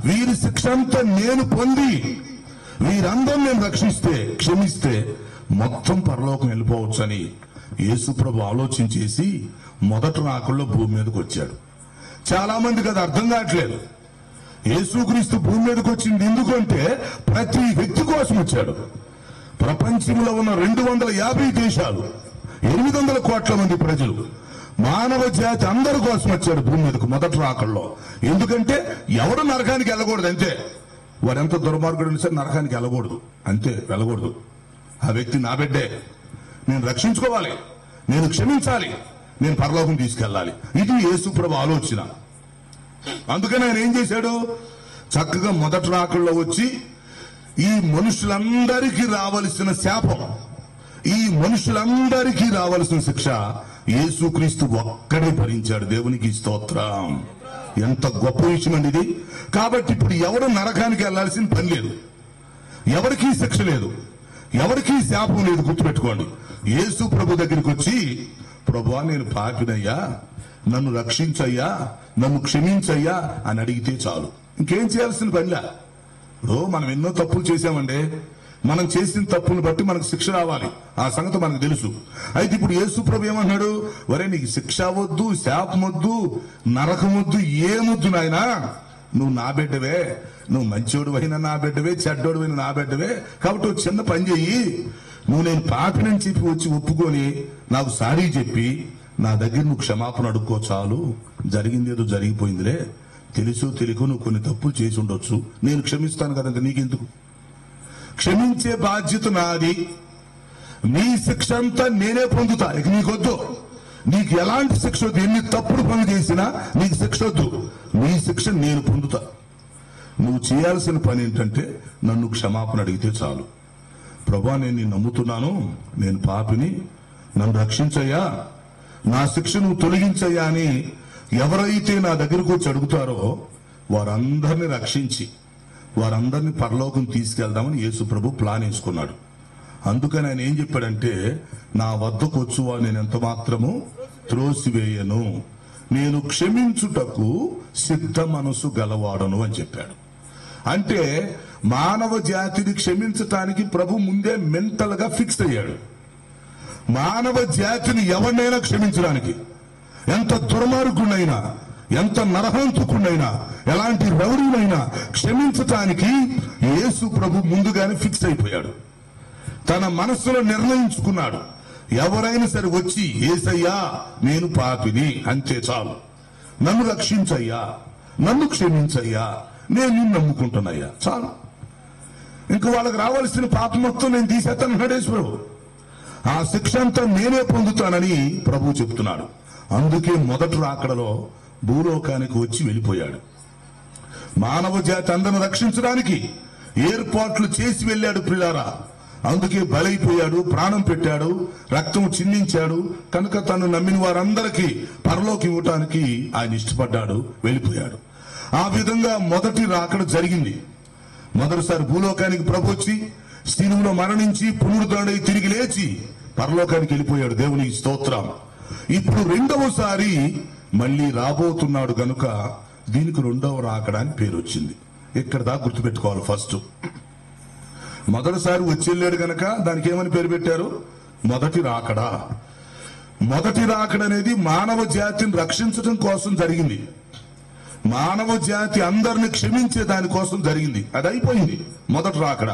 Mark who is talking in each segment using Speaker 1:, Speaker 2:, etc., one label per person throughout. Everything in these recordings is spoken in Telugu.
Speaker 1: వీరి శిక్ష అంతా నేను పొంది వీరందరూ నేను క్షమిస్తే మొత్తం పరలోకం వెళ్ళిపోవచ్చని యేసుప్రభు ఆలోచించేసి మొదటి రాకల్లో భూమి మీదకి వచ్చాడు. చాలా మందికి అది అర్థం కావట్లేదు. యేసుక్రీస్తు భూమి మీదకి వచ్చింది ఎందుకంటే ప్రతి వ్యక్తి కోసం వచ్చాడు. ప్రపంచంలో ఉన్న 250 దేశాలు, 800 కోట్ల మంది ప్రజలు, మానవ జాతి అందరి కోసం వచ్చాడు భూమి మీదకు మొదటి రాకల్లో. ఎందుకంటే ఎవడు నరకానికి వెళ్ళకూడదు, అంతే. వాడు ఎంత దుర్మార్గుడు సరే నరకానికి వెళ్ళకూడదు, అంతే, వెళ్ళకూడదు. ఆ వ్యక్తి నా బిడ్డే, నేను రక్షించుకోవాలి, నేను క్షమించాలి, నేను పరలోకం తీసుకెళ్ళాలి. ఇది యేసుప్రభు ఆలోచన. అందుకని ఆయన ఏం చేశాడు, చక్కగా మొదటి రాకల్లో వచ్చి ఈ మనుషులందరికీ రావలసిన శాపం, ఈ మనుషులందరికీ రావలసిన శిక్ష యేసుక్రీస్తు ఒక్కడే భరించాడు. దేవునికి స్తోత్రం. ఎంత గొప్ప విషయం అండి ఇది. కాబట్టి ఇప్పుడు ఎవరు నరకానికి వెళ్లాల్సిన పని లేదు, ఎవరికీ శిక్ష లేదు, ఎవరికీ శాపం లేదు. గుర్తుపెట్టుకోండి. యేసు ప్రభు దగ్గరికి వచ్చి, ప్రభువా నేను పాపినయ్యా, నన్ను రక్షించయ్యా, నన్ను క్షమించయ్యా అని అడిగితే చాలు. ఇంకేం చేయాల్సిన పనిలా. ఇప్పుడు మనం ఎన్నో తప్పులు చేశామండి, మనం చేసిన తప్పులను బట్టి మనకు శిక్ష రావాలి, ఆ సంగతి మనకు తెలుసు. అయితే ఇప్పుడు యేసు ప్రభు ఏమన్నాడు, వరే నీకు శిక్ష వద్దు, శాపం వద్దు, నరకం వద్దు, ఏమొద్దు నాయనా, నువ్వు నా బిడ్డవే, నువ్వు మంచోడు అయినా నా బిడ్డవే, చెడ్డోడు అయినా నా బిడ్డవే. కాబట్టి ఒక చిన్న పని చెయ్యి, నువ్వు నేను పాపినని చెప్పి వచ్చి ఒప్పుకొని నాకు సారీ చెప్పి నా దగ్గర నువ్వు క్షమాపణ అడుక్కో చాలు. జరిగింది ఏదో జరిగిపోయిందిలే, తెలుసో తెలియకో నువ్వు కొన్ని తప్పులు చేసి ఉండొచ్చు, నేను క్షమిస్తాను కదా, నీకెందుకు, క్షమించే బాధ్యత నాది, నీ శిక్ష అంతా నేనే పొందుతా, ఇక నీకొద్దు, నీకు ఎలాంటి శిక్ష వద్దు, ఎన్ని తప్పుడు పనులు చేసినా నీకు శిక్ష వద్దు, నీ శిక్ష నేను పొందుతా. నువ్వు చేయాల్సిన పని ఏంటంటే నన్ను క్షమాపణ అడిగితే చాలు. ప్రభువా నేను నిన్ను నమ్ముతున్నాను, నేను పాపిని, నన్ను రక్షించయ్యా, నా శిక్ష నువ్వు తొలగించయ్యా అని ఎవరైతే నా దగ్గరకు వచ్చి అడుగుతారో వారందరినీ రక్షించి వారందరినీ పరలోకం తీసుకెళ్దామని యేసు ప్రభు ప్లాన్ వేసుకున్నాడు. అందుకని ఆయన ఏం చెప్పాడంటే, నా వద్దకు వచ్చువా నేను ఎంత మాత్రము త్రోసివేయను, నేను క్షమించుటకు సిద్ధ మనసు గలవాడను అని చెప్పాడు. అంటే మానవ జాతిని క్షమించటానికి ప్రభు ముందే మెంటల్ గా ఫిక్స్ అయ్యాడు. మానవ జాతిని ఎవరినైనా క్షమించడానికి, ఎంత దుర్మార్గునైనా, ఎంత నరహంతుకునైనా, ఎలాంటి రౌడీనైనా క్షమించటానికి యేసు ప్రభు ముందుగానే ఫిక్స్ అయిపోయాడు. తన మనస్సులో నిర్ణయించుకున్నాడు, ఎవరైనా సరే వచ్చి యేసయ్యా నేను పాపిని అంతే చాలు, నన్ను రక్షించయ్యా, నన్ను క్షమించయ్యా, నేను నిన్ను నమ్ముకుంటున్నాయ్యా, చాలు, ఇంక వాళ్ళకి రావాల్సిన పాపం మొత్తం నేను తీసేస్తాను యేసు ప్రభు, ఆ శిక్ష అంతా నేనే పొందుతానని ప్రభు చెప్తున్నాడు. అందుకే మొదటి రాకడలో భూలోకానికి వచ్చి వెళ్ళిపోయాడు. మానవ జాతి అందరిని రక్షించడానికి ఏర్పాట్లు చేసి వెళ్ళాడు ప్రియులారా. అందుకే బలైపోయాడు, ప్రాణం పెట్టాడు, రక్తం చిందించాడు. కనుక తను నమ్మిన వారందరికీ పరలోకి ఇవ్వటానికి ఆయన ఇష్టపడ్డాడు, వెళ్ళిపోయాడు. ఆ విధంగా మొదటి రాకడ జరిగింది. మొదటిసారి భూలోకానికి ప్రభు వచ్చి శిలువలో మరణించి పునరుద్ధరణై తిరిగి లేచి పరలోకానికి వెళ్ళిపోయాడు. దేవునికి స్తోత్రం. ఇప్పుడు రెండవసారి మళ్ళీ రాబోతున్నాడు గనుక దీనికి రెండవ రాకడ అని పేరు వచ్చింది. ఇక్కడ దాకా గుర్తుపెట్టుకోవాలి. ఫస్ట్ మొదటిసారి వచ్చి వెళ్ళాడు గనక దానికి ఏమని పేరు పెట్టారు, మొదటి రాకడ. మొదటి రాకడ అనేది మానవ జాతిని రక్షించడం కోసం జరిగింది, మానవ జాతి అందరిని క్షమించే దానికోసం జరిగింది. అది అయిపోయింది మొదటి రాకడ.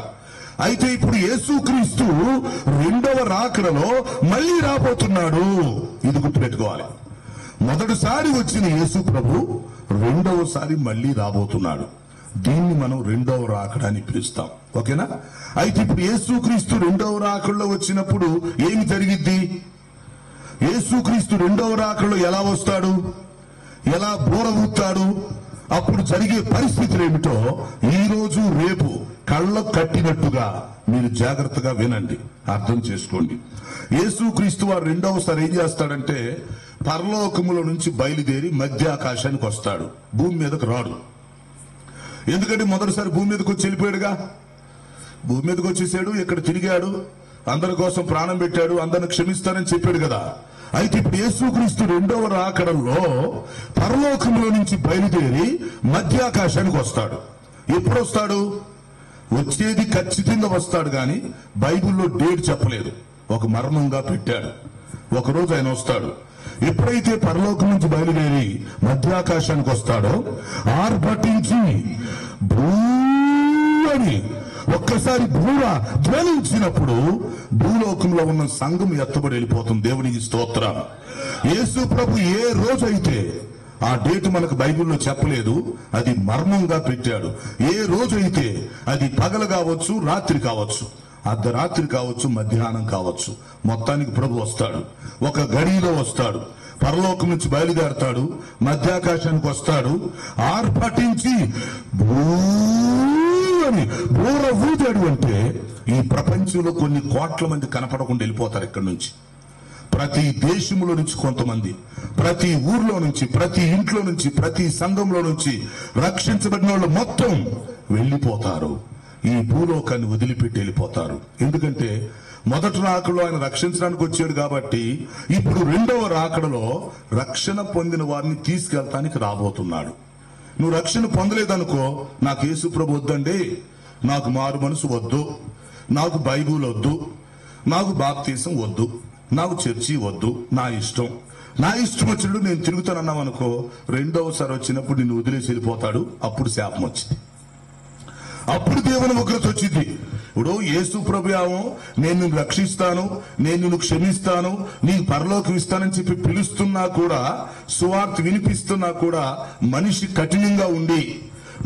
Speaker 1: అయితే ఇప్పుడు యేసుక్రీస్తు రెండవ రాకడలో మళ్ళీ రాబోతున్నాడు. ఇది గుర్తుపెట్టుకోవాలి. మొదటిసారి వచ్చిన యేసు ప్రభు రెండవసారి మళ్ళీ రాబోతున్నాడు. దీన్ని మనం రెండవ రాకడ అని పిలుస్తాం. ఓకేనా? అయితే ఇప్పుడు యేసుక్రీస్తు రెండవ రాకడలో వచ్చినప్పుడు ఏమి జరిగిద్ది? యేసుక్రీస్తు రెండవ రాకడలో ఎలా వస్తాడు, ఎలా బోరవుతాడు, అప్పుడు జరిగే పరిస్థితులు ఏమిటో ఈ రోజు రేపు కళ్ళకు కట్టినట్టుగా మీరు జాగ్రత్తగా వినండి, అర్థం చేసుకోండి. యేసుక్రీస్తు వారు రెండవసారి ఏం చేస్తాడంటే పరలోకముల నుంచి బయలుదేరి మధ్య ఆకాశానికి వస్తాడు, భూమి మీదకు రాడు. ఎందుకంటే మొదటిసారి భూమి మీదకి వచ్చి వెళ్ళిపోయాడుగా, భూమి మీదకి వచ్చేసాడు, ఇక్కడ తిరిగాడు, అందరి కోసం ప్రాణం పెట్టాడు, అందరిని క్షమిస్తానని చెప్పాడు కదా. అయితే ఇప్పుడు యేసుక్రీస్తు రెండవ రాకడలో పరలోకంలో నుంచి బయలుదేరి మధ్యాకాశానికి వస్తాడు. ఎప్పుడు వస్తాడు? వచ్చేది ఖచ్చితంగా వస్తాడు, కానీ బైబిల్లో డేట్ చెప్పలేదు. ఒక మర్మంగా పెట్టాడు. ఒకరోజు ఆయన వస్తాడు. ఎప్పుడైతే పరలోకం నుంచి బయలుదేరి మధ్యాకాశానికి వస్తాడో ఆర్భటించి భూ అని ఒక్కసారి భూర ధ్వనించినప్పుడు భూలోకంలో ఉన్న సంఘం ఎత్తబడి వెళ్ళిపోతుంది. దేవునికి స్తోత్రం. యేసు ప్రభు ఏ రోజైతే, ఆ డేట్ మనకు బైబిల్లో చెప్పలేదు, అది మర్మంగా పెట్టాడు. ఏ రోజైతే అది పగలు కావచ్చు, రాత్రి కావచ్చు, అర్ధరాత్రి కావచ్చు, మధ్యాహ్నం కావచ్చు, మొత్తానికి ప్రభు వస్తాడు. ఒక గడిలో వస్తాడు. పరలోకం నుంచి బయలుదేరతాడు, మధ్యాకాశానికి వస్తాడు. ఆర్భటించి అని బూర ఊదాడు అంటే ఈ ప్రపంచంలో కొన్ని కోట్ల మంది కనపడకుండా వెళ్ళిపోతారు ఇక్కడి నుంచి. ప్రతి దేశంలో నుంచి కొంతమంది, ప్రతి ఊర్లో నుంచి, ప్రతి ఇంట్లో నుంచి, ప్రతి సంఘంలో నుంచి రక్షించబడిన వాళ్ళు మొత్తం వెళ్ళిపోతారు. ఈ భూలోకాన్ని వదిలిపెట్టి వెళ్ళిపోతారు. ఎందుకంటే మొదటి రాకడలో ఆయన రక్షించడానికి వచ్చాడు కాబట్టి ఇప్పుడు రెండవ రాకడలో రక్షణ పొందిన వారిని తీసుకెళ్తానికి రాబోతున్నాడు. నువ్వు రక్షణ పొందలేదనుకో, నాకు యేసు ప్రభు వద్దండి, నాకు మారు మనసు వద్దు, నాకు బైబిల్ వద్దు, నాకు బాప్తీసం వద్దు, నాకు చర్చి వద్దు, నా ఇష్టం వచ్చినట్టు నేను తిరుగుతానన్నావు అనుకో, రెండవసారి వచ్చినప్పుడు నిన్ను వదిలేసి వెళ్ళిపోతాడు. అప్పుడు శాపం వచ్చింది, అప్పుడు దేవుని ఉగ్రత వచ్చింది. ఇప్పుడు యేసు ప్రభు నేను నిన్ను రక్షిస్తాను, నేను నిన్ను క్షమిస్తాను, నీకు పరలోకం ఇస్తానని చెప్పి పిలుస్తున్నా కూడా, సువార్త వినిపిస్తున్నా కూడా మనిషి కఠినంగా ఉండి,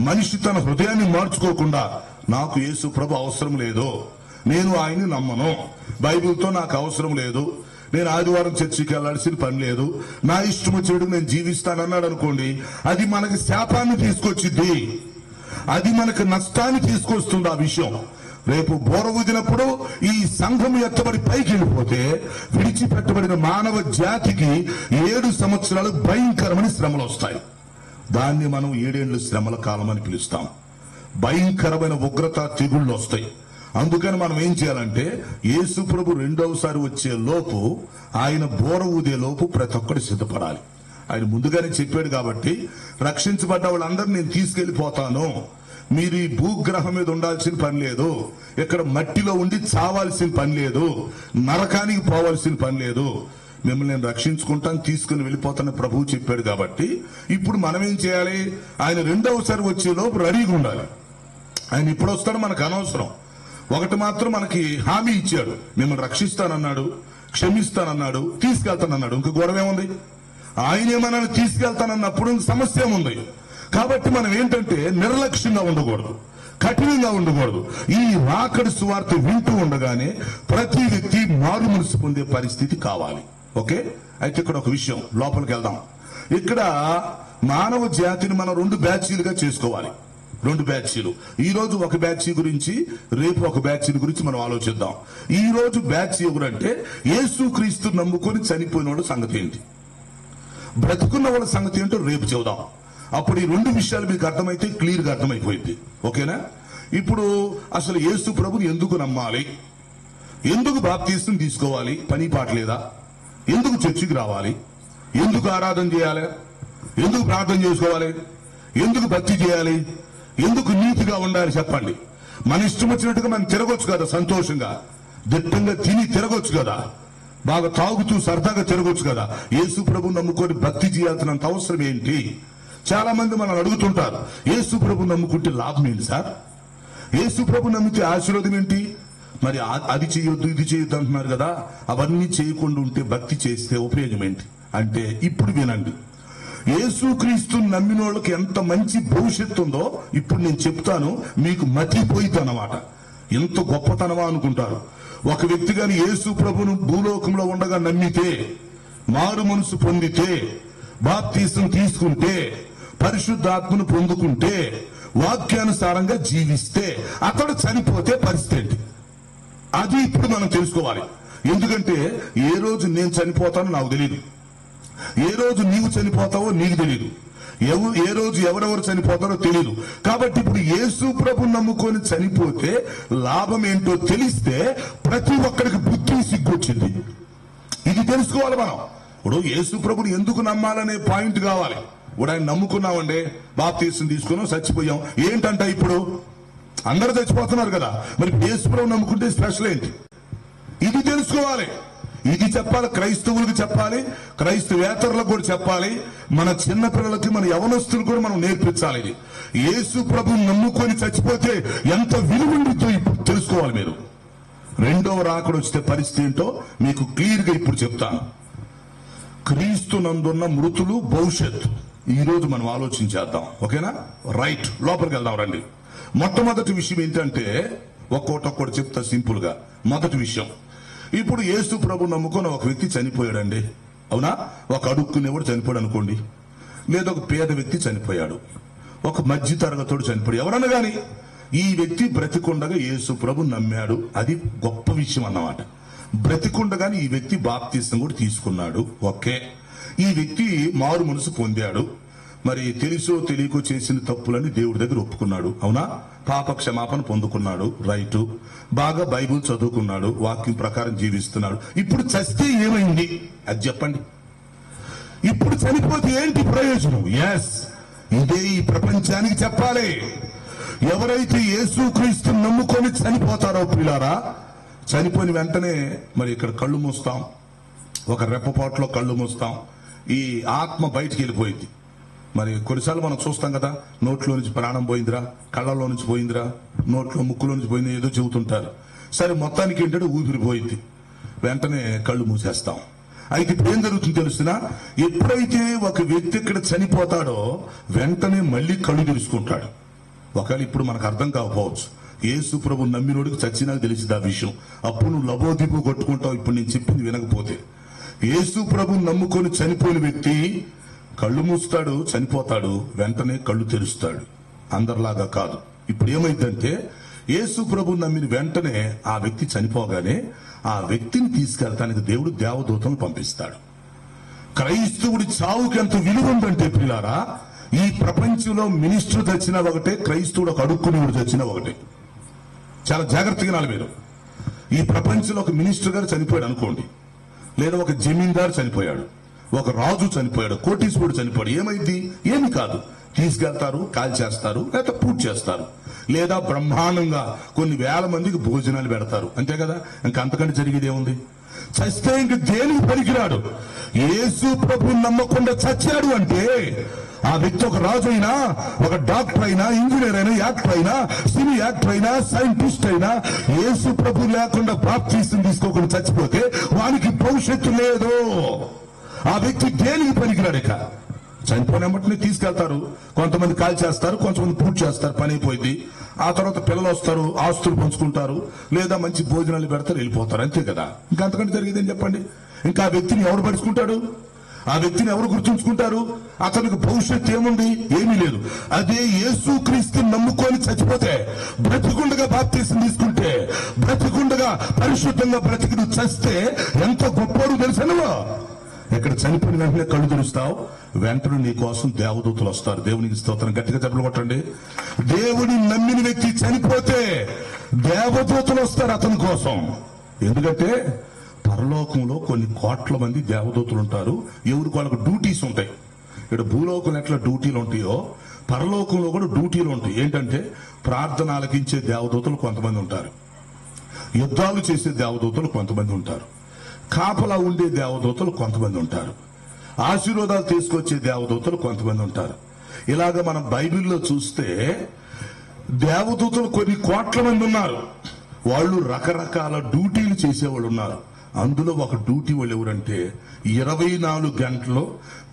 Speaker 1: మనిషి తన హృదయాన్ని మార్చుకోకుండా, నాకు యేసు ప్రభు అవసరం లేదు, నేను ఆయన్ని నమ్మను, బైబిల్తో నాకు అవసరం లేదు, నేను ఆదివారం చర్చికి వెళ్లాల్సిన పని లేదు, నా ఇష్టం వచ్చేడు నేను జీవిస్తానన్నాడు అనుకోండి, అది మనకి శాపాన్ని తీసుకొచ్చిద్ది, అది మనకు నష్టాన్ని తీసుకొస్తుంది. ఆ విషయం రేపు బోర ఊదినప్పుడు ఈ సంఘం ఎత్తబడి పైకి వెళ్ళిపోతే విడిచిపెట్టబడిన మానవ జాతికి 7 సంవత్సరాలు భయంకరమైన శ్రమలు వస్తాయి. దాన్ని మనం 7 ఏళ్ల శ్రమల కాలం అని పిలుస్తాం. భయంకరమైన ఉగ్రత తెగుళ్ళు వస్తాయి. అందుకని మనం ఏం చేయాలంటే, యేసు ప్రభు రెండవసారి వచ్చే లోపు, ఆయన బోర ఊదే లోపు ప్రతి ఒక్కటి సిద్ధపడాలి. ఆయన ముందుగానే చెప్పాడు కాబట్టి, రక్షించబడ్డ వాళ్ళందరినీ నేను తీసుకెళ్లిపోతాను, మీరు ఈ భూగ్రహం మీద ఉండాల్సిన పని లేదు, ఇక్కడ మట్టిలో ఉండి చావాల్సిన పని లేదు, నరకానికి పోవాల్సిన పని లేదు, మిమ్మల్ని నేను రక్షించుకుంటాను, తీసుకుని వెళ్ళిపోతానని ప్రభువు చెప్పాడు. కాబట్టి ఇప్పుడు మనం ఏం చేయాలి? ఆయన రెండవసారి వచ్చేలోపు రెడీగా ఉండాలి. ఆయన ఇప్పుడు వస్తాడు మనకు అనవసరం. ఒకటి మాత్రం మనకి హామీ ఇచ్చాడు, మిమ్మల్ని రక్షిస్తానన్నాడు, క్షమిస్తానన్నాడు, తీసుకెళ్తానన్నాడు. ఇంక గొడవ ఏముంది? ఆయనే మనల్ని తీసుకెళ్తానన్నప్పుడు సమస్య ఏముంది? కాబట్టి మనం ఏంటంటే నిర్లక్ష్యంగా ఉండకూడదు, కఠినంగా ఉండకూడదు. ఈ రాకడి సువార్త వింటూ ఉండగానే ప్రతి వ్యక్తి మారు మనసు పొందే పరిస్థితి కావాలి. ఓకే, అయితే ఇక్కడ ఒక విషయం, లోపలికి వెళ్దాం. ఇక్కడ మానవ జాతిని మనం 2 బ్యాచీలుగా చేసుకోవాలి. 2 బ్యాచీలు. ఈ రోజు ఒక బ్యాచ్ గురించి, రేపు ఒక బ్యాచ్ గురించి మనం ఆలోచిద్దాం. ఈ రోజు బ్యాచ్ ఎవరంటే, యేసుక్రీస్తు నమ్ముకొని చనిపోయిన వాళ్ళ సంగతి ఏంటి, బ్రతుకున్న వాళ్ళ సంగతి ఏంటో రేపు చెబుదాం. అప్పుడు ఈ 2 విషయాలు మీకు అర్థమైతే క్లియర్గా అర్థమైపోయింది. ఓకేనా? ఇప్పుడు అసలు యేసు ప్రభుని ఎందుకు నమ్మాలి, ఎందుకు బాప్తీసం తీసుకోవాలి, పని పాట లేదా, ఎందుకు చర్చికి రావాలి, ఎందుకు ఆరాధన చేయాలి, ఎందుకు ప్రార్థన చేసుకోవాలి, ఎందుకు భక్తి చేయాలి, ఎందుకు నీతిగా ఉండాలి చెప్పండి. మన ఇష్టం వచ్చినట్టుగా మనం తిరగొచ్చు కదా, సంతోషంగా దిట్టంగా తిని తిరగొచ్చు కదా, బాగా తాగుతూ సరదాగా తిరగొచ్చు కదా. యేసు ప్రభు నమ్ముకొని భక్తి చేయాల్సినంత అవసరం ఏంటి? చాలా మంది మనం అడుగుతుంటారు, యేసు ప్రభు నమ్ముకుంటే లాభం ఏంటి సార్, యేసు ప్రభు నమ్మితే ఆశీర్వాదం ఏంటి, మరి అది చేయొద్దు ఇది చేయొద్దు అంటున్నారు కదా, అవన్నీ చేయకుండా ఉంటే భక్తి చేస్తే ఉపయోగం ఏంటి అంటే, ఇప్పుడు వినండి. యేసుక్రీస్తు నమ్మిన వాళ్ళకి ఎంత మంచి భవిష్యత్తు ఉందో ఇప్పుడు నేను చెప్తాను, మీకు మతిపోయిద్దన్నమాట. ఎంత గొప్పతనమా అనుకుంటారు. ఒక వ్యక్తి గాని యేసు ప్రభును భూలోకంలో ఉండగా నమ్మితే, మారు మనసు పొందితే, బాప్తీసం తీసుకుంటే, పరిశుద్ధాత్మను పొందుకుంటే, వాక్యానుసారంగా జీవిస్తే, అతడు చనిపోతే పరిస్థితి ఏంటి, అది ఇప్పుడు మనం తెలుసుకోవాలి. ఎందుకంటే ఏ రోజు నేను చనిపోతానో నాకు తెలియదు, ఏ రోజు నీవు చనిపోతావో నీకు తెలియదు, ఏ రోజు ఎవరెవరు చనిపోతారో తెలియదు. కాబట్టి ఇప్పుడు యేసు ప్రభు నమ్ముకొని చనిపోతే లాభం ఏంటో తెలిస్తే ప్రతి ఒక్కరికి బుద్ధి సిగ్గొచ్చింది. ఇది తెలుసుకోవాలి మనం. ఇప్పుడు యేసు ప్రభుని ఎందుకు నమ్మాలనే పాయింట్ కావాలి. ఇప్పుడు ఆయన నమ్ముకున్నామండి, బాప్తీసం తీసుకున్నాం, చచ్చిపోయాం, ఏంటంట ఇప్పుడు? అందరూ చచ్చిపోతున్నారు కదా, మరి యేసుప్రభు నమ్ముకుంటే స్పెషల్ ఏంటి? ఇది తెలుసుకోవాలి, ఇది చెప్పాలి, క్రైస్తవులకు చెప్పాలి, క్రైస్తవేతరులకు కూడా చెప్పాలి, మన చిన్న పిల్లలకి, మన యవనస్తులకు కూడా మనం నేర్పించాలి. ఇది యేసు ప్రభు నమ్ముకొని చచ్చిపోతే ఎంత విలువ ఉండిద్దో ఇప్పుడు తెలుసుకోవాలి మీరు. రెండవ రాకడ వస్తే పరిస్థితి ఏంటో మీకు క్లియర్ గా ఇప్పుడు చెప్తాను. క్రీస్తు నందున్న మృతులు భవిష్యత్తు ఈ రోజు మనం ఆలోచించేద్దాం, ఓకేనా? రైట్, లోపలికి వెళ్దాం రండి. మొట్టమొదటి విషయం ఏంటంటే, ఒక్కోటొక్కటి చెప్తా సింపుల్ గా. మొదటి విషయం, ఇప్పుడు యేసు ప్రభు నమ్ముకొని ఒక వ్యక్తి చనిపోయాడండి, అవునా? ఒక అడుక్కునేవాడు చనిపోయాడు అనుకోండి, లేదా ఒక పేద వ్యక్తి చనిపోయాడు, ఒక మధ్య తరగతోడు చనిపోయాడు, ఎవరన్నా గాని ఈ వ్యక్తి బ్రతికుండగా యేసు ప్రభు నమ్మాడు, అది గొప్ప విషయం అన్నమాట. బ్రతికుండగానే ఈ వ్యక్తి బాప్తీసం కూడా తీసుకున్నాడు, ఓకే. ఈ వ్యక్తి మారు మనసు పొందాడు, మరి తెలుసో తెలియకో చేసిన తప్పులని దేవుడి దగ్గర ఒప్పుకున్నాడు, అవునా? పాప క్షమాపణ పొందుకున్నాడు, రైటు. బాగా బైబుల్ చదువుకున్నాడు, వాక్యం ప్రకారం జీవిస్తున్నాడు. ఇప్పుడు చస్తే ఏమైంది అది చెప్పండి. ఇప్పుడు చనిపోతే ఏంటి ప్రయోజనం? ఎస్, ఇదే ఈ ప్రపంచానికి చెప్పాలి. ఎవరైతే యేసుక్రీస్తు నమ్ముకొని చనిపోతారో పిల్లారా, చనిపోయిన వెంటనే మరి ఇక్కడ కళ్ళు మూస్తాం, ఒక రెప్పపాట్లో కళ్ళు మూస్తాం, ఈ ఆత్మ బయటికి వెళ్ళిపోయింది. మరి కొన్నిసార్లు మనం చూస్తాం కదా, నోట్లో నుంచి ప్రాణం పోయిందిరా, కళ్ళలో నుంచి పోయిందిరా, నోట్లో ముక్కులో నుంచి పోయింది, ఏదో చెబుతుంటారు. సరే, మొత్తానికి ఏంటంటే ఊపిరి పోయింది, వెంటనే కళ్ళు మూసేస్తాం. అయితే ఇప్పుడు ఏం జరుగుతుంది తెలుస్తున్నా? ఎప్పుడైతే ఒక వ్యక్తి ఇక్కడ చనిపోతాడో వెంటనే మళ్ళీ కళ్ళు తెరుచుకుంటాడు. ఒకవేళ ఇప్పుడు మనకు అర్థం కాకపోవచ్చు, యేసు ప్రభు నమ్మినోడికి చచ్చినాక తెలిసింది ఆ విషయం. అప్పుడు నువ్వు లబోదిబో కొట్టుకుంటావు, ఇప్పుడు నేను చెప్పింది వినకపోతే. యేసు ప్రభు నమ్ముకొని చనిపోయిన వ్యక్తి కళ్ళు మూస్తాడు, చనిపోతాడు, వెంటనే కళ్ళు తెరుస్తాడు. అందరిలాగా కాదు. ఇప్పుడు ఏమైందంటే, యేసు ప్రభు నమ్మిన వెంటనే ఆ వ్యక్తి చనిపోగానే ఆ వ్యక్తిని తీసుకెళ్తానికి దేవుడు దేవదూతలను పంపిస్తాడు. క్రైస్తవుడి చావుకి ఎంత విలువ ఉందంటే పిల్లారా, ఈ ప్రపంచంలో మినిస్టర్ చచ్చినా ఒకటే, క్రైస్తవుడు ఒక అడుక్కునేవాడు చచ్చినా ఒకటే. చాలా జాగ్రత్తగా వినాలి మీరు. ఈ ప్రపంచంలో ఒక మినిస్టర్ గారు చనిపోయాడు అనుకోండి, లేదా ఒక జమీందారు చనిపోయాడు, ఒక రాజు చనిపోయాడు, కోటీశ్వరుడు చనిపోయాడు, ఏమైంది? ఏమి కాదు, తీసుకెళ్తారు, కాల్ చేస్తారు, లేదా పూజ చేస్తారు, లేదా బ్రహ్మాండంగా కొన్ని వేల మందికి భోజనాలు పెడతారు, అంతే కదా. ఇంకా అంతకంటే జరిగేది ఏముంది? చస్తే ఇంక దేనికి పనికిరాడు. యేసు ప్రభు నమ్మకుండా చచ్చాడు అంటే ఆ వ్యక్తి ఒక రాజు అయినా, ఒక డాక్టర్ అయినా, ఇంజనీర్ అయినా, యాక్టర్ అయినా, సినీ యాక్టర్ అయినా, సైంటిస్ట్ అయినా, యేసు ప్రభు లేకుండా బాప్తీసం తీసుకోకుండా చచ్చిపోతే వానికి భవిష్యత్తు లేదు. ఆ వ్యక్తి దేనికి పనికిరాడు. ఇక చనిపోయినమ్మటిని తీసుకెళ్తారు, కొంతమంది కాల్ చేస్తారు, కొంతమంది పూజ చేస్తారు, పని అయిపోయింది. ఆ తర్వాత పిల్లలు వస్తారు, ఆస్తులు పంచుకుంటారు, లేదా మంచి భోజనాలు పెడతారు, వెళ్ళిపోతారు, అంతే కదా. ఇంకా అంతకంటే జరిగేదని చెప్పండి. ఇంకా ఆ వ్యక్తిని ఎవరు పడుచుకుంటాడు? ఆ వ్యక్తిని ఎవరు గుర్తుంచుకుంటారు? అతనికి భవిష్యత్తు ఏముంది? ఏమీ లేదు. అదే యేసుక్రీస్తుని నమ్ముకొని చచ్చిపోతే, బ్రతికుండగా బాప్తీసం తీసుకుంటే, బ్రతికుండగా పరిశుద్ధంగా బ్రతికి చస్తే ఎంత గొప్పడు తెలుసనువా. ఇక్కడ చనిపోయిన వెంటనే కళ్ళు తెరుస్తావు, వెంటనే నీ కోసం దేవదూతలు వస్తారు. దేవునికి స్తోత్రం, గట్టిగా చెప్పలు కొట్టండి. దేవుని నమ్మిన వ్యక్తి చనిపోతే దేవదూతలు వస్తారు అతని కోసం. ఎందుకంటే పరలోకంలో కొన్ని కోట్ల మంది దేవదూతలు ఉంటారు, ఎవరికి వాళ్ళకు డ్యూటీస్ ఉంటాయి. ఇక్కడ భూలోకంలో ఎట్లా డ్యూటీలు ఉంటాయో పరలోకంలో కూడా డ్యూటీలు ఉంటాయి. ఏంటంటే ప్రార్థన ఆలకించే దేవదూతలు కొంతమంది ఉంటారు, యుద్ధాలు చేసే దేవదూతలు కొంతమంది ఉంటారు, కాపలా ఉండే దేవదూతలు కొంతమంది ఉంటారు, ఆశీర్వాదాలు తీసుకొచ్చే దేవదూతలు కొంతమంది ఉంటారు. ఇలాగ మనం బైబిల్లో చూస్తే దేవదూతలు కొన్ని కోట్ల మంది ఉన్నారు. వాళ్ళు రకరకాల డ్యూటీలు చేసేవాళ్ళు ఉన్నారు. అందులో ఒక డ్యూటీ వాళ్ళు ఎవరంటే 24 గంటలు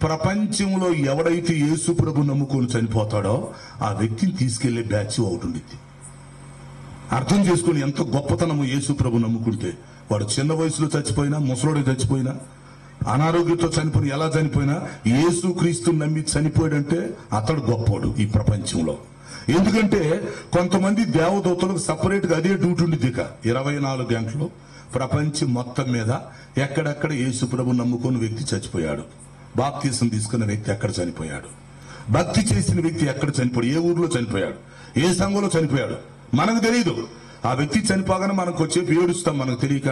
Speaker 1: ప్రపంచంలో ఎవడైతే యేసు ప్రభు నమ్ముకొని చనిపోతాడో ఆ వ్యక్తిని తీసుకెళ్లే బ్యాచ్ ఒకటి ఉండిద్ది. అర్థం చేసుకుని ఎంత గొప్పతనము యేసు ప్రభు నమ్ముకుంటే. వాడు చిన్న వయసులో చచ్చిపోయినా, ముసలోడు చచ్చిపోయినా, అనారోగ్యంతో చనిపోయిన, ఎలా చనిపోయినా యేసు క్రీస్తుని నమ్మి చనిపోయాడంటే అతడు గొప్పోడు ఈ ప్రపంచంలో. ఎందుకంటే కొంతమంది దేవదూతలకు సపరేట్ గా అదే డ్యూటీ ఉండిద్ది. ఇక 24 గంటలు ప్రపంచం మొత్తం మీద ఎక్కడెక్కడ యేసు ప్రభు నమ్ముకున్న వ్యక్తి చచ్చిపోయాడు, బాప్తీసం తీసుకున్న వ్యక్తి ఎక్కడ చనిపోయాడు, భక్తి చేసిన వ్యక్తి ఎక్కడ చనిపోయాడు, ఏ ఊర్లో చనిపోయాడు, ఏ సంఘంలో చనిపోయాడు మనకు తెలియదు. ఆ వ్యక్తి చనిపోగానే మనకు వచ్చే ఏడుస్తాం, మనకు తెలియక.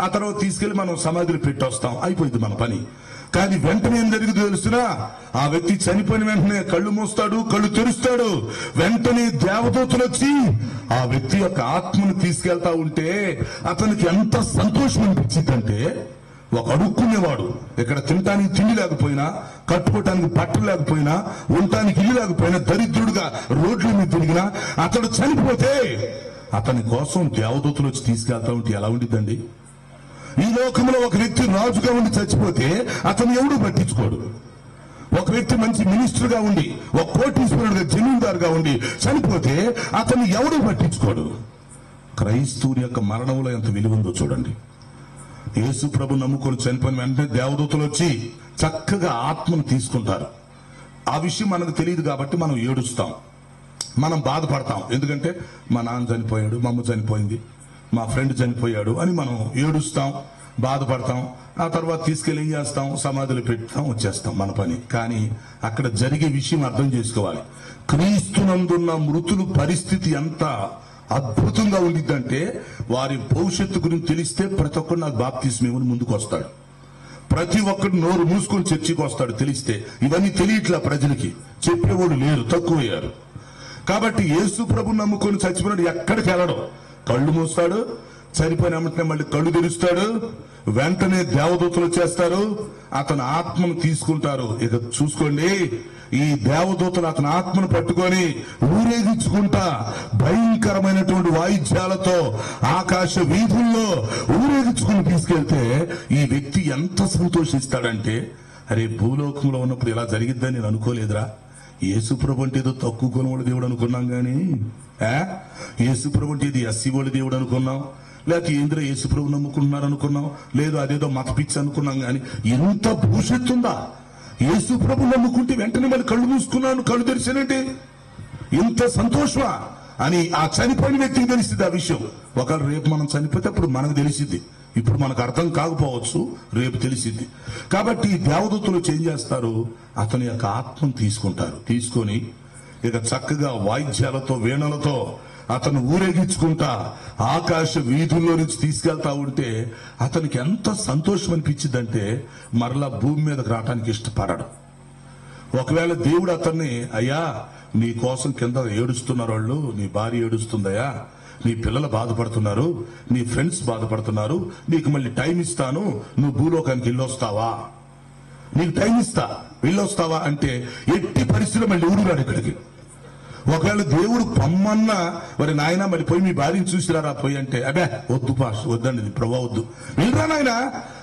Speaker 1: ఆ తర్వాత తీసుకెళ్లి మనం సమాధిని పెట్టొస్తాం, అయిపోయింది మన పని. కానీ వెంటనే ఏం జరిగిందో తెలుసునా, ఆ వ్యక్తి చనిపోయిన వెంటనే కళ్ళు మూస్తాడు, కళ్ళు తెరుస్తాడు. వెంటనే దేవదూతలు వచ్చి ఆ వ్యక్తి యొక్క ఆత్మను తీసుకెళ్తా ఉంటే అతనికి ఎంత సంతోషం అనిపించిందంటే, ఒక అడుక్కునేవాడు, ఇక్కడ తినటానికి తిండి లేకపోయినా, కట్టుకోవటానికి బట్టలు లేకపోయినా, ఉండటానికి ఇల్లు లేకపోయినా, దరిద్రుడుగా రోడ్ల మీద తిరిగినా, అతడు చనిపోతే అతని కోసం దేవదూతలు వచ్చి తీసుకెళ్తా ఉంటే ఎలా ఉండిద్దండి? ఈ లోకంలో ఒక వ్యక్తి రాజుగా ఉండి చచ్చిపోతే అతను ఎవడు పట్టించుకోడు. ఒక వ్యక్తి మంచి మినిస్టర్ గా ఉండి, ఒక కోటీశ్వరుడుగా, జమీందారుగా ఉండి చనిపోతే అతను ఎవడు పట్టించుకోడు. క్రైస్తవుని యొక్క మరణంలో ఎంత విలువ ఉందో చూడండి. యేసు ప్రభు నమ్ముకొని చనిపోయిన వెంటనే దేవదూతలు వచ్చి చక్కగా ఆత్మను తీసుకుంటారు. ఆ విషయం మనకు తెలియదు కాబట్టి మనం ఏడుస్తాం, మనం బాధపడతాం. ఎందుకంటే మా నాన్న చనిపోయాడు, మా అమ్మ చనిపోయింది, మా ఫ్రెండ్ చనిపోయాడు అని మనం ఏడుస్తాం, బాధపడతాం. ఆ తర్వాత తీసుకెళ్ళి ఏం చేస్తాం, సమాధులు పెడతాం, వచ్చేస్తాం, మన పని. కానీ అక్కడ జరిగే విషయం అర్థం చేసుకోవాలి. క్రీస్తునందున్న మృతులు పరిస్థితి ఎంత అద్భుతంగా ఉండిద్దంటే, వారి భవిష్యత్తు గురించి తెలిస్తే ప్రతి ఒక్కరు నాకు బాప్తిస్మం ఇవ్వని ముందుకు వస్తాడు. ప్రతి ఒక్కరు నోరు మూసుకొని చర్చికి వస్తాడు తెలిస్తే. ఇవన్నీ తెలియట్లా ప్రజలకి, చెప్పేవాడు లేరు, తక్కువయ్యారు. కాబట్టి యేసు ప్రభు నమ్ముకొని చచ్చిపోయినాడు ఎక్కడికి వెళ్ళడం, కళ్ళు మూస్తాడు, చనిపోయిన వెంటనే మళ్ళీ కళ్ళు తెరుస్తాడు. వెంటనే దేవదూతలు వచ్చేస్తారు, అతని ఆత్మను తీసుకుంటారు. ఇక చూసుకోండి, ఈ దేవదూతలు అతని ఆత్మను పట్టుకొని ఊరేగించుకుంటా భయంకరమైనటువంటి వాయిద్యాలతో ఆకాశ వీధుల్లో ఊరేగించుకుని తీసుకెళ్తే ఈ వ్యక్తి ఎంత సంతోషిస్తాడంటే, అరే భూలోకంలో ఉన్నప్పుడు ఇలా జరిగిద్దని నేను అనుకోలేదురా. యేసుప్రభు అంటే ఏదో తక్కువ కొనవాడు దేవుడు అనుకున్నాం, కానీ యేసుప్రభు అంటే ఇది ఎస్సీ వాడి దేవుడు అనుకున్నాం, లేకపోతే ఏంద్ర యేసుప్రభు నమ్ముకుంటున్నారు అనుకున్నాం, లేదు అదేదో మత పిచ్చి అనుకున్నాం. కానీ ఎంత భవిష్యత్తు ఉందా? యేసుప్రభు నమ్ముకుంటే వెంటనే మళ్ళీ కళ్ళు మూసుకున్నాను, కళ్ళు తెరిచానంటే ఇంత సంతోషమా అని ఆ చనిపోయిన వ్యక్తికి తెలిసింది ఆ విషయం. ఒకవేళ రేపు మనం చనిపోతే అప్పుడు మనకు తెలిసింది, ఇప్పుడు మనకు అర్థం కాకపోవచ్చు, రేపు తెలిసింది. కాబట్టి దేవదూతలు ఏం చేస్తారు, అతని యొక్క ఆత్మను తీసుకుంటారు. తీసుకొని ఇక చక్కగా వాయిద్యాలతో, వీణలతో అతను ఊరేగించుకుంటా ఆకాశ వీధుల్లో నుంచి తీసుకెళ్తా ఉంటే అతనికి ఎంత సంతోషం అనిపించిందంటే మరలా భూమి మీదకి రావడానికి ఇష్టపడడు. ఒకవేళ దేవుడు అతన్ని, అయ్యా నీ కోసం కింద ఏడుస్తున్నారు వాళ్ళు, నీ భార్య ఏడుస్తుందయ్యా, నీ పిల్లలు బాధపడుతున్నారు, నీ ఫ్రెండ్స్ బాధపడుతున్నారు, నీకు మళ్ళీ టైం ఇస్తాను, నువ్వు భూలోకానికి వెళ్ళొస్తావా, నీకు టైం ఇస్తా, వెళ్ళొస్తావా అంటే ఎట్టి పరిస్థితుల్లో మళ్ళీ ఊరుగాడు ఇక్కడికి. ఒకవేళ దేవుడు పొమ్మన్నా, మరి నాయన మరి పోయి మీ భార్యను చూసిరారా పోయి అంటే, అబ్బే వద్దు పాస్, వద్దండి ప్రభా వద్దు, వెళ్ళరా నాయన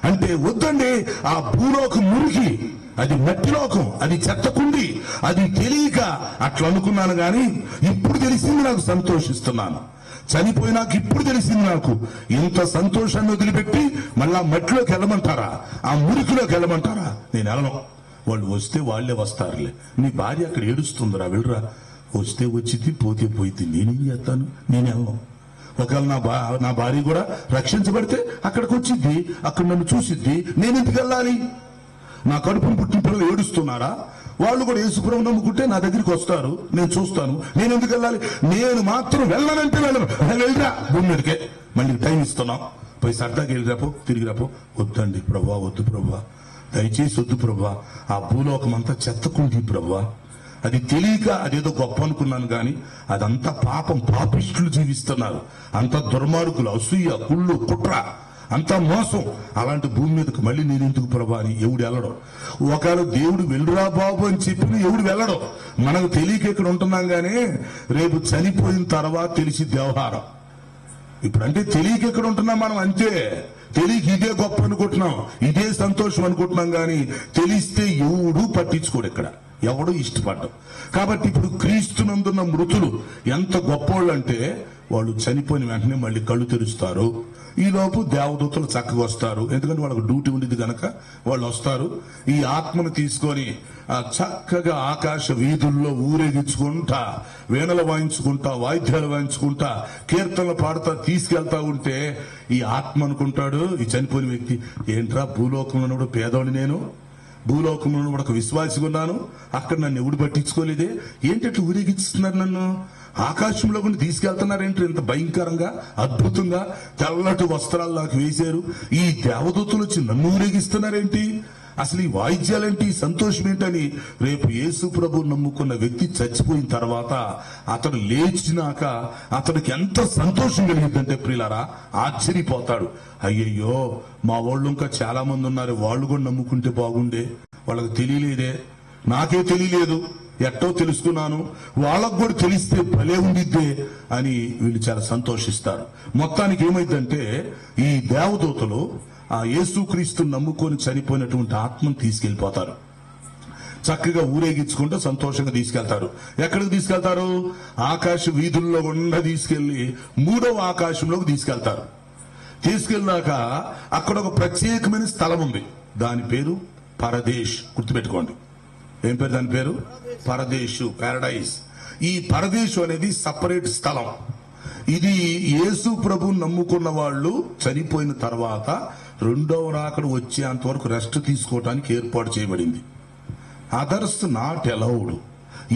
Speaker 1: అంటే వద్దండి. ఆ భూలోకం మురికి, అది మట్టి లోకం, అది చెత్తకుండి, అది తెలియక అట్లా అనుకున్నాను. కానీ ఇప్పుడు తెలిసింది, నాకు సంతోషిస్తున్నాను. చనిపోయినాక ఇప్పుడు తెలిసింది నాకు. ఇంత సంతోషాన్ని వదిలిపెట్టి మళ్ళా మట్టిలోకి వెళ్ళమంటారా, ఆ మురికిలోకి వెళ్ళమంటారా? నేను వెళ్ళను. వాళ్ళు వస్తే వాళ్లే వస్తారులే. నీ భార్య అక్కడ ఏడుస్తుందిరా, వెళ్ళరా. వస్తే వచ్చింది, పోతే పోయింది, నేనేం చేస్తాను, నేను వెళ్ళను. ఒకవేళ నా భార్య కూడా రక్షించబడితే అక్కడికి వచ్చింది, అక్కడ నన్ను చూసిద్ది, నేను ఎందుకు వెళ్ళాలి? నా కడుపును పుట్టిన పిల్లలు ఏడుస్తున్నారా, వాళ్ళు కూడా యేసుప్రభు నమ్ముకుంటే నా దగ్గరికి వస్తారు, నేను చూస్తాను, నేను ఎందుకు వెళ్ళాలి? నేను మాత్రం వెళ్ళనంటే వెళ్ళను. వెళ్ళిరా భూమి మీదకే, మళ్ళీ టైం ఇస్తున్నాం, పోయి సరదాకి వెళ్ళిరాపో, తిరిగిరాపో. వద్దండి ప్రభా, వద్దు ప్రభా, దయచేసి వద్దు ప్రభా, ఆ భూలోకం అంతా చెత్తకుంది ప్రభా, అది తెలియక అదేదో గొప్ప అనుకున్నాను. కానీ అదంతా పాపం, పాపిష్టులు జీవిస్తున్నారు, అంత దుర్మార్గులు, అసూయ, కుళ్ళు, కుట్ర, అంతా మోసం. అలాంటి భూమి మీదకి మళ్ళీ నేను ఎందుకు ప్రభా అని ఎవడు వెళ్ళడం. ఒకవేళ దేవుడు వెళ్ళురా బాబు అని చెప్పిన ఎవడు వెళ్ళడం. మనకు తెలియక ఇక్కడ ఉంటున్నాం, కానీ రేపు చనిపోయిన తర్వాత తెలిసి వ్యవహారం. ఇప్పుడంటే తెలియక ఎక్కడ ఉంటున్నాం మనం, అంతే. తెలియక ఇదే గొప్ప అనుకుంటున్నాం, ఇదే సంతోషం అనుకుంటున్నాం. కానీ తెలిస్తే ఎవడు పట్టించుకోడు, ఇక్కడ ఎవడు ఇష్టపడ్డం. కాబట్టి ఇప్పుడు క్రీస్తునందున్న మృతులు ఎంత గొప్పోళ్ళు అంటే, వాళ్ళు చనిపోయిన వెంటనే మళ్ళీ కళ్ళు తెరుస్తారు. ఈలోపు దేవదూతలు చక్కగా వస్తారు, ఎందుకంటే వాళ్ళకు డ్యూటీ ఉండేది కనుక వాళ్ళు వస్తారు. ఈ ఆత్మను తీసుకొని చక్కగా ఆకాశ వీధుల్లో ఊరేగించుకుంటా, వీణలు వాయించుకుంటా, వాయిద్యాలు వాయించుకుంటా, కీర్తనలు పాడుతా తీసుకెళ్తా ఉంటే ఈ ఆత్మ అనుకుంటాడు, ఈ చనిపోయిన వ్యక్తి, ఏంట్రా భూలోకంలో కూడా పేదోడి, నేను భూలోకంలో కూడా ఒక విశ్వాసిగా ఉన్నాను, అక్కడ నన్ను ఎవడు పట్టించుకోలేదే, ఏంటంటే ఊరేగిస్తున్నారు నన్ను, ఆకాశంలో కూడా తీసుకెళ్తున్నారేంటి ఇంత భయంకరంగా, అద్భుతంగా, తెల్లటి వస్త్రాలు నాకు వేశారు, ఈ దేవదూతలు వచ్చి నన్ను ఊరేగిస్తున్నారేంటి అసలు ఈ వాయిద్యాలేంటి, సంతోషం ఏంటని రేపు యేసు ప్రభు నమ్ముకున్న వ్యక్తి చచ్చిపోయిన తర్వాత అతడు లేచినాక అతడికి ఎంత సంతోషం కలిగిందంటే ప్రియులారా, ఆశ్చర్యపోతాడు. అయ్యయ్యో, మా వాళ్ళు ఇంకా చాలా మంది ఉన్నారు, వాళ్ళు కూడా నమ్ముకుంటే బాగుండే, వాళ్ళకి తెలియలేదే, నాకే తెలియలేదు, ఎట్టో తెలుసుకున్నాను, వాళ్ళకు కూడా తెలిస్తే భలే ఉండిద్దే అని వీళ్ళు చాలా సంతోషిస్తారు. మొత్తానికి ఏమైందంటే ఈ దేవదూతలు ఆ యేసుక్రీస్తుని నమ్ముకొని చనిపోయినటువంటి ఆత్మను తీసుకెళ్లిపోతారు. చక్కగా ఊరేగించుకుంటూ సంతోషంగా తీసుకెళ్తారు. ఎక్కడికి తీసుకెళ్తారు? ఆకాశ వీధుల్లో గుండా తీసుకెళ్లి 3వ ఆకాశంలోకి తీసుకెళ్తారు. తీసుకెళ్ళాక అక్కడ ఒక ప్రత్యేకమైన స్థలం ఉంది, దాని పేరు పరదేశ్. గుర్తుపెట్టుకోండి, ఏం పేరు దాని పేరు? పరదేశు, పారడైజ్. ఈ పరదేశు అనేది సపరేట్ స్థలం. ఇది యేసు ప్రభు నమ్ముకున్న వాళ్ళు చనిపోయిన తర్వాత 2వ రాకడ వచ్చేంత వరకు రెస్ట్ తీసుకోవడానికి ఏర్పాటు చేయబడింది. అదర్స్ నాట్ అలౌడ్,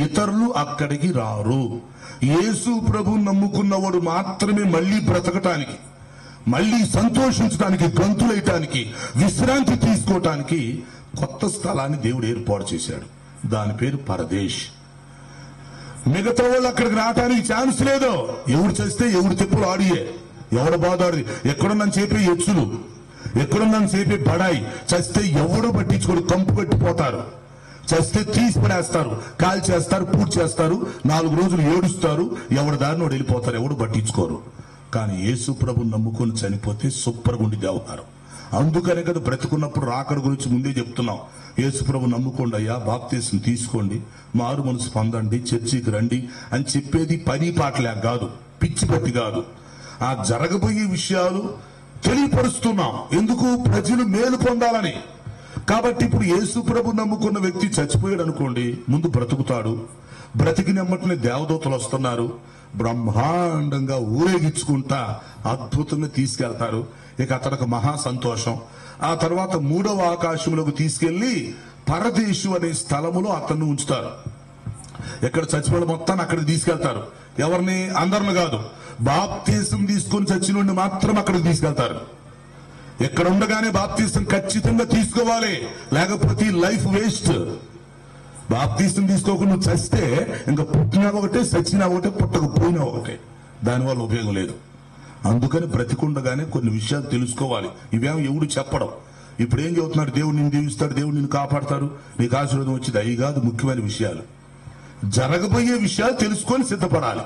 Speaker 1: ఇతరులు అక్కడికి రారు. యేసు ప్రభు నమ్ముకున్నవాడు మాత్రమే మళ్ళీ బ్రతకటానికి, మళ్ళీ సంతోషించడానికి, గంతులేయటానికి, విశ్రాంతి తీసుకోవటానికి కొత్త స్థలాన్ని దేవుడు ఏర్పాటు చేశాడు. దాని పేరు పరదేశ్. మిగతా వాళ్ళు అక్కడికి రావడానికి ఛాన్స్ లేదు. ఎవరు చేస్తే ఎవరు చెప్పులు ఆడియే, ఎవడ బాధాడు, ఎక్కడున్నాను చెప్పే ఎచ్చులు, ఎక్కడున్నాను చెప్పే బడాయి. చస్తే ఎవడు పట్టించుకోడు, కంపు కట్టిపోతారు. చస్తే తీసి పడేస్తారు, కాల్ చేస్తారు, పూర్తి చేస్తారు, 4 రోజులు ఏడుస్తారు, ఎవరి దారిని వాడు వెళ్ళిపోతారు, ఎవడు పట్టించుకోరు. కానీ యేసు ప్రభు నమ్ముకొని చనిపోతే సూపర్గా ఉండి వ్యవహారం. అందుకనే కదా బ్రతుకున్నప్పుడు రాకడ గురించి ముందే చెప్తున్నాం. యేసు ప్రభు నమ్ముకోండి అయ్యా, బాప్తీసం తీసుకోండి, మారు మనసు పొందండి, చర్చికి రండి అని చెప్పేది పని పాటలే కాదు, పిచ్చి పట్టి కాదు. ఆ జరగబోయే విషయాలు తెలియపరుస్తున్నాం. ఎందుకు? ప్రజలు మేలు పొందాలని. కాబట్టి ఇప్పుడు యేసు ప్రభు నమ్ముకున్న వ్యక్తి చచ్చిపోయాడు అనుకోండి, ముందు బ్రతుకుతాడు. బ్రతికినమ్మటనే దేవదూతలు వస్తున్నారు, బ్రహ్మాండంగా ఊరేగించుకుంటా అద్భుతంగా తీసుకెళ్తారు. ఇక అతనికి మహా సంతోషం. ఆ తర్వాత 3వ ఆకాశంలోకి తీసుకెళ్లి పరదేశు అనే స్థలములో అతన్ని ఉంచుతారు. ఎక్కడ చచ్చిపోయిన మొత్తాన్ని అక్కడికి తీసుకెళ్తారు. ఎవరిని? అందరిని కాదు, బాప్తీసం తీసుకొని చచ్చినోడిని మాత్రం అక్కడికి తీసుకెళ్తారు. ఎక్కడ ఉండగానే బాప్తీసం ఖచ్చితంగా తీసుకోవాలి, లేకపోతే లైఫ్ వేస్ట్. బాప్తీసం తీసుకోకుండా నువ్వు చస్తే ఇంకా పుట్టినా ఒకటే, చచ్చినా ఒకటే, పుట్టకపోయినా ఒకటే, దానివల్ల ఉపయోగం లేదు. అందుకని బ్రతికుండగానే కొన్ని విషయాలు తెలుసుకోవాలి. ఇవేమో ఎవడు చెప్పడం. ఇప్పుడు ఏం చెబుతున్నాడు? దేవుడు నిన్ను దీవిస్తాడు, దేవుడు నిన్ను కాపాడతారు, నీకు ఆశీర్వాదం వచ్చింది. అవి కాదు ముఖ్యమైన విషయాలు. జరగబోయే విషయాలు తెలుసుకొని సిద్ధపడాలి.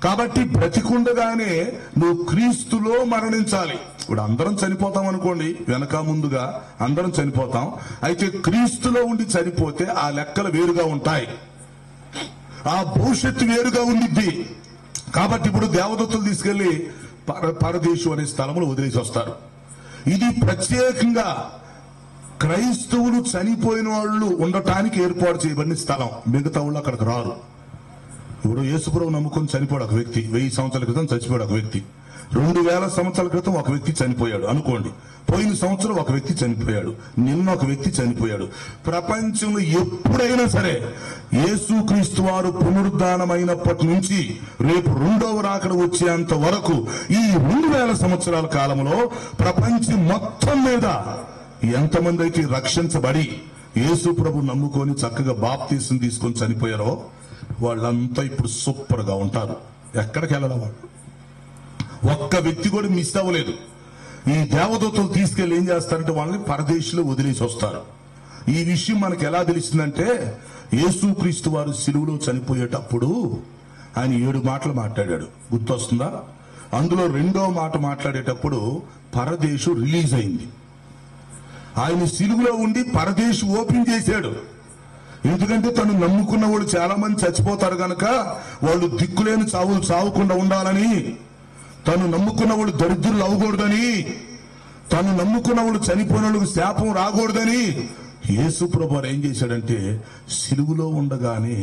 Speaker 1: కాబట్టి బ్రతికుండగానే నువ్వు క్రీస్తులో మరణించాలి. ఇప్పుడు అందరం చనిపోతాం అనుకోండి, వెనక ముందుగా అందరం చనిపోతాం. అయితే క్రీస్తులో ఉండి చనిపోతే ఆ లెక్కలు వేరుగా ఉంటాయి, ఆ భవిష్యత్తు వేరుగా ఉండిద్ది. కాబట్టి ఇప్పుడు దేవదూతలు తీసుకెళ్లి పరదేశు అనే స్థలంలో వదిలేసి వస్తారు. ఇది ప్రత్యేకంగా క్రైస్తవులు చనిపోయిన వాళ్ళు ఉండటానికి ఏర్పాటు చేయబడిన స్థలం. మిగతా వాళ్ళు అక్కడికి రారు. ఇప్పుడు యేసుప్రభు నమ్ముకొని చనిపోయాడు ఒక వ్యక్తి, 1000 సంవత్సరాల క్రితం చచ్చిపోయాడు ఒక వ్యక్తి, 2000 సంవత్సరాల క్రితం ఒక వ్యక్తి చనిపోయాడు అనుకోండి, పోయిన సంవత్సరం ఒక వ్యక్తి చనిపోయాడు, నిన్న ఒక వ్యక్తి చనిపోయాడు. ప్రపంచంలో ఎప్పుడైనా సరే యేసుక్రీస్తు వారు పునరుద్ధానమైనప్పటి నుంచి రేపు 2వ రాకడ వచ్చేంత వరకు ఈ 2000 సంవత్సరాల కాలంలో ప్రపంచం మొత్తం మీద ఎంతమంది అయితే రక్షించబడి యేసు ప్రభు నమ్ముకొని చక్కగా బాప్తీసం తీసుకొని చనిపోయారో వాళ్ళంతా ఇప్పుడు సూపర్ గా ఉంటారు. ఎక్కడికి వెళ్ళాలి వాళ్ళు? ఒక్క వ్యక్తి కూడా మిస్ అవ్వలేదు. ఈ దేవదూతలు తీసుకెళ్లి ఏం చేస్తారంటే వాళ్ళని పరదేశంలో వదిలేసి వస్తారు. ఈ విషయం మనకు ఎలా తెలిసిందంటే, యేసుక్రీస్తు వారు సిలువలో చనిపోయేటప్పుడు ఆయన 7 మాటలు మాట్లాడాడు, గుర్తొస్తుందా? అందులో 2వ మాట మాట్లాడేటప్పుడు పరదేశు రిలీజ్ అయింది. ఆయన సిలువలో ఉండి పరదేశు ఓపెన్ చేశాడు. ఎందుకంటే తను నమ్ముకున్న వాళ్ళు చాలా మంది చచ్చిపోతారు గనక వాళ్ళు దిక్కులేని చావులు చావకుండా ఉండాలని, తను నమ్ముకున్న వాళ్ళు దరిద్రులు అవ్వకూడదని, తను నమ్ముకున్న వాళ్ళు చనిపోయిన వాళ్ళకి శాపం రాకూడదని యేసు ప్రభు ఏం చేశాడంటే సిలువలో ఉండగానే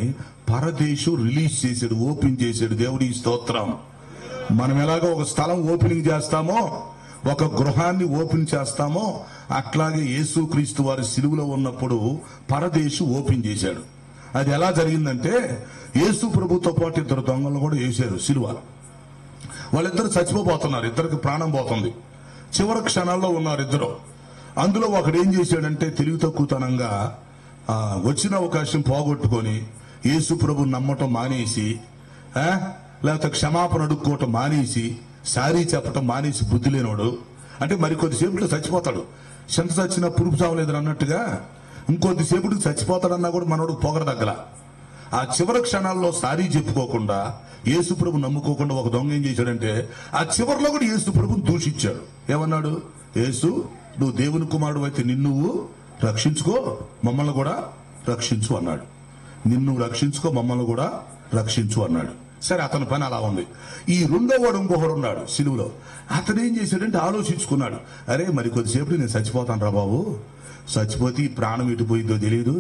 Speaker 1: పరదేశు రిలీజ్ చేశాడు, ఓపెన్ చేశాడు. దేవుడి స్తోత్రం. మనం ఎలాగో ఒక స్థలం ఓపెనింగ్ చేస్తామో, ఒక గృహాన్ని ఓపెన్ చేస్తామో, అట్లాగే యేసుక్రీస్తు వారి సిలువలో ఉన్నప్పుడు పరదేశు ఓపెన్ చేశాడు. అది ఎలా జరిగిందంటే, యేసు ప్రభుతో పాటు 2 దొంగలను కూడా వేశారు సిలువ. వాళ్ళిద్దరు చచ్చిపోతున్నారు, ఇద్దరికి ప్రాణం పోతుంది. చివరి క్షణాల్లో ఉన్నారు ఇద్దరు. అందులో ఒకడు ఏం చేశాడంటే తెలివి తక్కువతనంగా వచ్చిన అవకాశం పోగొట్టుకొని యేసు ప్రభు నమ్మటం మానేసి, లేకపోతే క్షమాపణ అడుక్కోవటం మానేసి, సారీ చెప్పటం మానేసి బుద్ధి లేనోడు అంటే మరికొద్దిసేపులో చచ్చిపోతాడు. చెంత చచ్చినా పురుపు చావలేదని అన్నట్టుగా ఇంకొద్దిసేపుడికి చచ్చిపోతాడన్నా కూడా మనోడు పొగరదగ్గల. ఆ చివరి క్షణాల్లో సారీ చెప్పుకోకుండా యేసు ప్రభు నమ్ముకోకుండా ఒక దొంగ ఏం చేశాడంటే ఆ చివరిలో కూడా యేసు ప్రభుని దూషించాడు. ఏమన్నాడు? యేసు, నువ్వు దేవుని కుమారుడు అయితే నిన్ను రక్షించుకో, మమ్మల్ని కూడా రక్షించు అన్నాడు. నిన్ను రక్షించుకో, మమ్మల్ని కూడా రక్షించు అన్నాడు. సరే, అతని పని అలా ఉంది. ఈ రెండో వాడు ఇంకొకడు ఉన్నాడు సిలువలో. అతను ఏం చేశాడంటే ఆలోచించుకున్నాడు, అరే మరి కొద్దిసేపు నేను చచ్చిపోతాను రా బాబు, చచ్చిపోతే ఈ ప్రాణం ఎటుపోయిద్దో తెలియదు,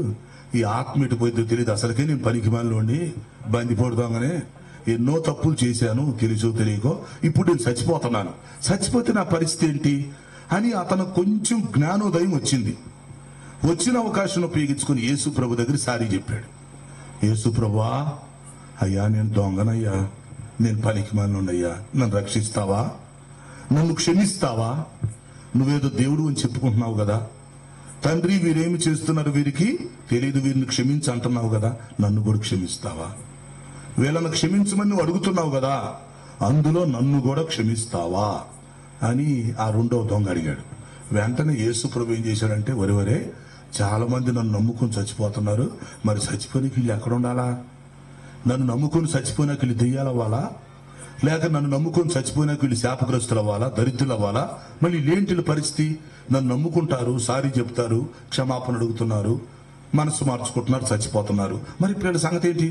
Speaker 1: ఈ ఆత్మ ఎటుపోయిద్దో తెలియదు, అసలుకే నేను పనికి మాలినోడిని, బందిపోడుదామనే ఎన్నో తప్పులు చేశాను తెలుసో తెలియకో, ఇప్పుడు నేను చచ్చిపోతున్నాను, చచ్చిపోతే నా పరిస్థితి ఏంటి అని అతను కొంచెం జ్ఞానోదయం వచ్చింది. వచ్చిన అవకాశం ఉపయోగించుకుని యేసు ప్రభు దగ్గర సారీ చెప్పాడు. యేసు ప్రభువా, అయ్యా నేను దొంగనయ్యా, నేను పనికి మాలినోడయ్యా, నన్ను రక్షిస్తావా, నన్ను క్షమిస్తావా, నువ్వేదో దేవుడు అని చెప్పుకుంటున్నావు కదా, తండ్రి వీరేమి చేస్తున్నారు వీరికి తెలియదు, వీరిని క్షమించి అంటున్నావు కదా, నన్ను కూడా క్షమిస్తావా, వీళ్ళను క్షమించమని నువ్వు అడుగుతున్నావు కదా, అందులో నన్ను కూడా క్షమిస్తావా అని ఆ రెండవ దొంగ అడిగాడు. వెంటనే యేసు ప్రభు ఏం చేశాడంటే, వరే చాలా మంది నన్ను నమ్ముకుని చచ్చిపోతున్నారు, మరి చచ్చిపోయినకి వీళ్ళు ఎక్కడ ఉండాలా, నన్ను నమ్ముకుని చచ్చిపోయినాక వీళ్ళు దెయ్యాలవ్వాలా, లేక నన్ను నమ్ముకొని చచ్చిపోయినాక వీళ్ళు శాపగ్రస్తులు అవ్వాలా, దరిద్రులు అవ్వాలా, మళ్ళీ లేంటి పరిస్థితి, నన్ను నమ్ముకుంటారు, సారీ చెప్తారు, క్షమాపణ అడుగుతున్నారు, మనసు మార్చుకుంటున్నారు, చచ్చిపోతున్నారు, మరి వీళ్ళ సంగతి ఏంటి,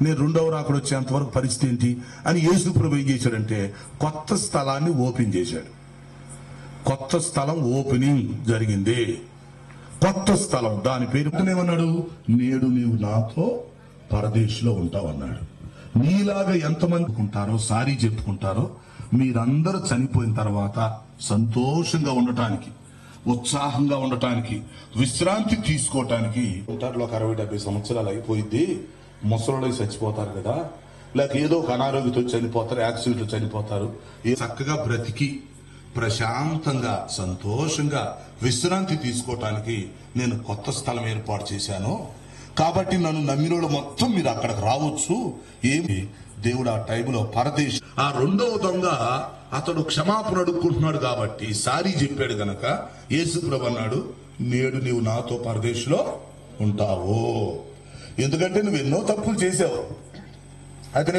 Speaker 1: నేను రెండవ రాకడ వచ్చేంతవరకు పరిస్థితి ఏంటి అని యేసు ప్రభు ఏం చేశాడంటే కొత్త స్థలాన్ని ఓపెన్ చేశాడు. కొత్త స్థలం ఓపెనింగ్ జరిగింది. కొత్త స్థలం, దాని పేరు ఏమన్నాడు, నేడు నీవు నాతో పరదేశంలో ఉంటావు అన్నాడు. నీలాగా ఎంతమంది ఉంటారో, సారీ చెప్పుకుంటారో, మీరందరూ చనిపోయిన తర్వాత సంతోషంగా ఉండటానికి, ఉత్సాహంగా ఉండటానికి, విశ్రాంతి తీసుకోవటానికి ఉంటారులో 60-70 సంవత్సరాలు అయిపోయింది, ముసలోళ్ళకి చచ్చిపోతారు కదా, లేక ఏదో ఒక అనారోగ్యంతో చనిపోతారు, యాక్సిడెంట్లు చనిపోతారు, చక్కగా బ్రతికి ప్రశాంతంగా సంతోషంగా విశ్రాంతి తీసుకోవటానికి నేను కొత్త స్థలం ఏర్పాటు చేశాను, కాబట్టి నన్ను నమ్మినోళ్ళు మొత్తం మీరు అక్కడికి రావచ్చు. ఏమి దేవుడు ఆ టైంలో పరదేశ్. ఆ రెండవ దొంగ అతడు క్షమాపణ అడుక్కుంటున్నాడు కాబట్టి సారీ చెప్పాడు గనక యేసు ప్రభు అన్నాడు, నేడు నీవు నాతో పరదేశంలో ఉంటావు, ఎందుకంటే నువ్వు ఎన్నో తప్పులు చేసావు, అయితే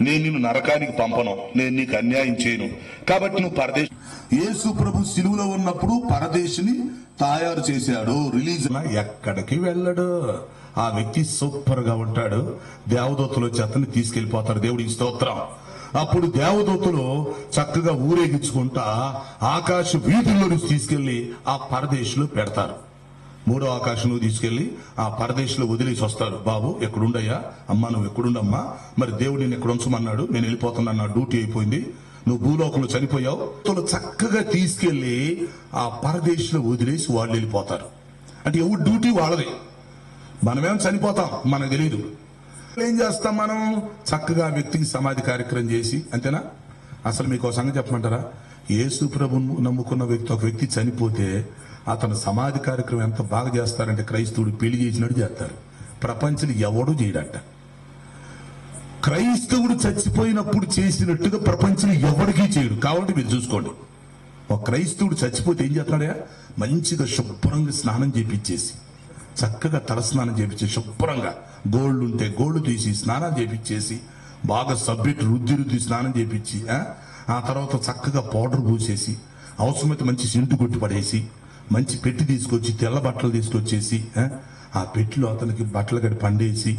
Speaker 1: నేను నిన్ను నరకానికి పంపను, నేను నీకు అన్యాయం చేయను, కాబట్టి నువ్వు పరదేశ్. యేసు ప్రభు సిలువలో ఉన్నప్పుడు పరదేశిని తయారు చేశాడు, రిలీజ్. ఎక్కడికి వెళ్ళడు, ఆ వ్యక్తి సూపర్ గా ఉంటాడు, దేవదూతలు వచ్చి అతన్ని తీసుకెళ్లిపోతారు, దేవుడికి స్తోత్రం. అప్పుడు దేవదూతలు చక్కగా ఊరేగించుకుంటా ఆకాశ వీధుల్లో నుంచి తీసుకెళ్లి ఆ పరదేశంలో పెడతారు. మూడో ఆకాశంలో తీసుకెళ్లి ఆ పరదేశంలో వదిలేసి వస్తారు. బాబు ఎక్కడుండయ్యా, అమ్మా నువ్వు ఎక్కడుండమ్మా, మరి దేవుడు నేను ఎక్కడ ఉంచమన్నాడు, నేను వెళ్ళిపోతున్నా, నా డ్యూటీ అయిపోయింది, నువ్వు భూలోకంలో చనిపోయావు. చక్కగా తీసుకెళ్లి ఆ పరదేశంలో వదిలేసి వాళ్ళు వెళ్ళిపోతారు. అంటే ఎవరు డ్యూటీ వాళ్ళది, మనమేం చనిపోతాం మనకు తెలియదు. ఏం చేస్తాం మనం, చక్కగా వ్యక్తికి సమాధి కార్యక్రమం చేసి, అంతేనా. అసలు మీకు ఒక సంగతి చెప్పమంటారా, యేసు ప్రభువును నమ్ముకున్న వ్యక్తి, ఒక వ్యక్తి చనిపోతే అతను సమాధి కార్యక్రమం ఎంత బాగా చేస్తారంటే క్రైస్తవుడు పెళ్లి చేసినట్టు చేస్తారు, ప్రపంచంలో ఎవడూ చేయడట. క్రైస్తవుడు చచ్చిపోయినప్పుడు చేసినట్టుగా ప్రపంచంలో ఎవరికీ చేయడు. కాబట్టి మీరు చూసుకోండి, ఒక క్రైస్తవుడు చచ్చిపోతే ఏం చేస్తున్నాడా, మంచిగా శుభ్రంగా స్నానం చేపించేసి, చక్కగా తలస్నానం చేపించేసి, శుభ్రంగా గోల్డ్ ఉంటే గోల్డ్ తీసి స్నానం చేపించేసి, బాగా సబ్బెట్టు రుద్ది స్నానం చేపించి, ఆ తర్వాత చక్కగా పౌడర్ పూసేసి, అవసరమైతే మంచి సెంటు కొట్టి పడేసి, మంచి పెట్టి తీసుకొచ్చి, తెల్ల బట్టలు తీసుకొచ్చేసి, ఆ పెట్టిలో అతనికి బట్టలు గడి పండేసి,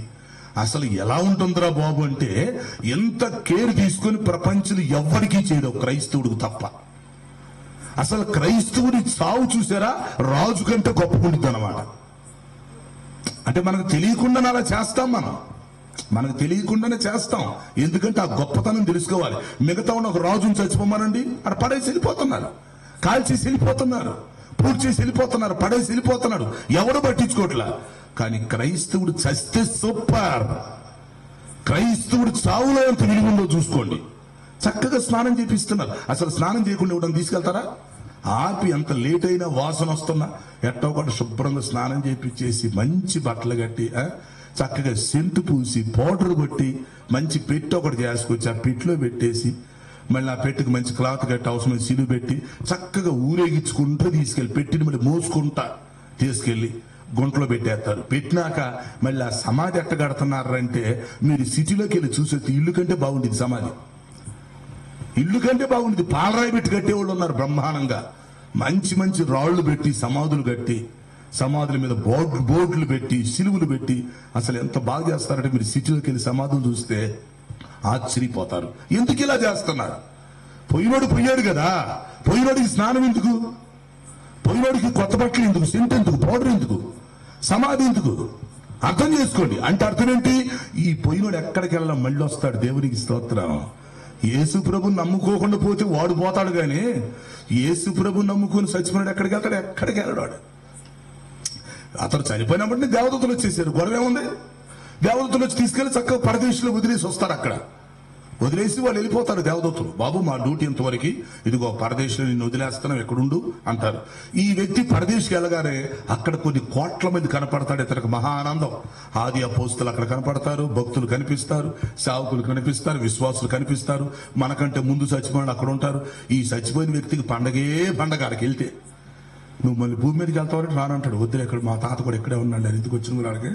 Speaker 1: అసలు ఎలా ఉంటుందిరా బాబు అంటే ఎంత కేర్ తీసుకొని ప్రపంచంలో ఎవ్వరికీ చేయడు, క్రైస్తవుడికి తప్ప. అసలు క్రైస్తవుడి సావు చూసారా, రాజు కంటే గొప్పకుంటుంది అన్నమాట. అంటే మనకు తెలియకుండానే అలా చేస్తాం, మనకు తెలియకుండానే చేస్తాం, ఎందుకంటే ఆ గొప్పతనం తెలుసుకోవాలి. మిగతా ఉన్న ఒక రాజుని చచ్చిపోమానండి, అక్కడ పడేసి వెళ్ళిపోతున్నారు, కాల్చేసి వెళ్ళిపోతున్నారు, పూర్తి చేసి వెళ్ళిపోతున్నారు, పడేసి వెళ్ళిపోతున్నాడు, ఎవడు పట్టించుకోవట్లా. కానీ క్రైస్తవుడు చస్తే సూపర్, క్రైస్తవుడు చావులో ఎంత విలువ ఉందో చూసుకోండి. చక్కగా స్నానం చేపిస్తున్నారు. అసలు స్నానం చేయకుండా ఇవ్వడం తీసుకెళ్తారా, ఆపి ఎంత లేట్ అయినా వాసన వస్తున్నా ఎట్టో ఒకటి శుభ్రంగా స్నానం చేపించేసి మంచి బట్టలు కట్టి చక్కగా సెంటు పూసి పౌడర్ కొట్టి మంచి పెట్టి ఒకటి చేసుకొచ్చి ఆ పెట్టిలో పెట్టేసి మళ్ళీ ఆ పెట్టికి మంచి క్లాత్ కట్టి అవసరం సిలువ పెట్టి చక్కగా ఊరేగించుకుంటూ తీసుకెళ్ళి పెట్టిని మళ్ళీ మోసుకుంటా తీసుకెళ్ళి గుంటలో పెట్టేస్తారు. పెట్టినాక మళ్ళీ ఆ సమాధి ఎట్ట కడుతున్నారంటే మీరు సిటీలోకి వెళ్ళి చూసేది ఇల్లు కంటే బాగుండేది సమాధి, ఇల్లు కంటే బాగుండేది. పాలరాయి పెట్టి కట్టేవాళ్ళు ఉన్నారు బ్రహ్మాండంగా. మంచి మంచి రాళ్లు పెట్టి సమాధులు కట్టి సమాధుల మీద బోర్డులు పెట్టి సిలువులు పెట్టి అసలు ఎంత బాగా చేస్తారంటే మీరు సిటీలోకి వెళ్ళి సమాధులు చూస్తే ఆశ్చర్యపోతారు. ఎందుకు ఇలా చేస్తున్నారు? పోయినోడు పోయాడు కదా, పోయినోడికి స్నానం ఎందుకు, పోయినోడికి కొత్త బట్టలు ఎందుకు, సెంట్ ఎందుకు, పౌడర్ ఎందుకు, సమాధి ఎందుకు? అర్థం చేసుకోండి. అంటే అర్థం ఏంటి? ఈ పోయినోడు ఎక్కడికి వెళ్ళాం మళ్ళీ వస్తాడు. దేవునికి స్తోత్రం. యేసు ప్రభుని నమ్ముకోకుండా పోతే వాడు పోతాడు, కానీ యేసు ప్రభుని నమ్ముకుని చచ్చిపోయినాడు ఎక్కడికి వెళ్తాడు? ఎక్కడికి వెళ్ళాడు. అతను చనిపోయినప్పటినీ దేవదూతలు వచ్చేసారు. గొడవ ఏముంది? దేవదూతలు వచ్చి తీసుకెళ్లి చక్కగా పరదేశంలో వదిలేసి వస్తారు. అక్కడ వదిలేసి వాళ్ళు వెళ్ళిపోతారు దేవదూతలు. బాబు మా డ్యూటీ ఇంతవరకు, ఇదిగో పరదేశంలో నిన్ను వదిలేస్తున్నాం, ఎక్కడుండు అంటారు. ఈ వ్యక్తి పరదేశికి వెళ్ళగానే అక్కడ కొన్ని కోట్ల మంది కనపడతాడు. ఇతనికి మహా ఆనందం. ఆది అపోస్తులు అక్కడ కనపడతారు, భక్తులు కనిపిస్తారు, సేవకులు కనిపిస్తారు, విశ్వాసులు కనిపిస్తారు. మనకంటే ముందు చచ్చిపోయిన అక్కడ ఉంటారు. ఈ చచ్చిపోయిన వ్యక్తికి పండగే పండగ. అక్కడికి వెళ్తే నువ్వు మళ్ళీ భూమి మీదకి వెళ్తావని రానంటాడు. వద్దులే, ఇక్కడ మా తాత కూడా ఇక్కడే ఉన్నాడు, నేను ఎందుకు వచ్చిన ఆడికి,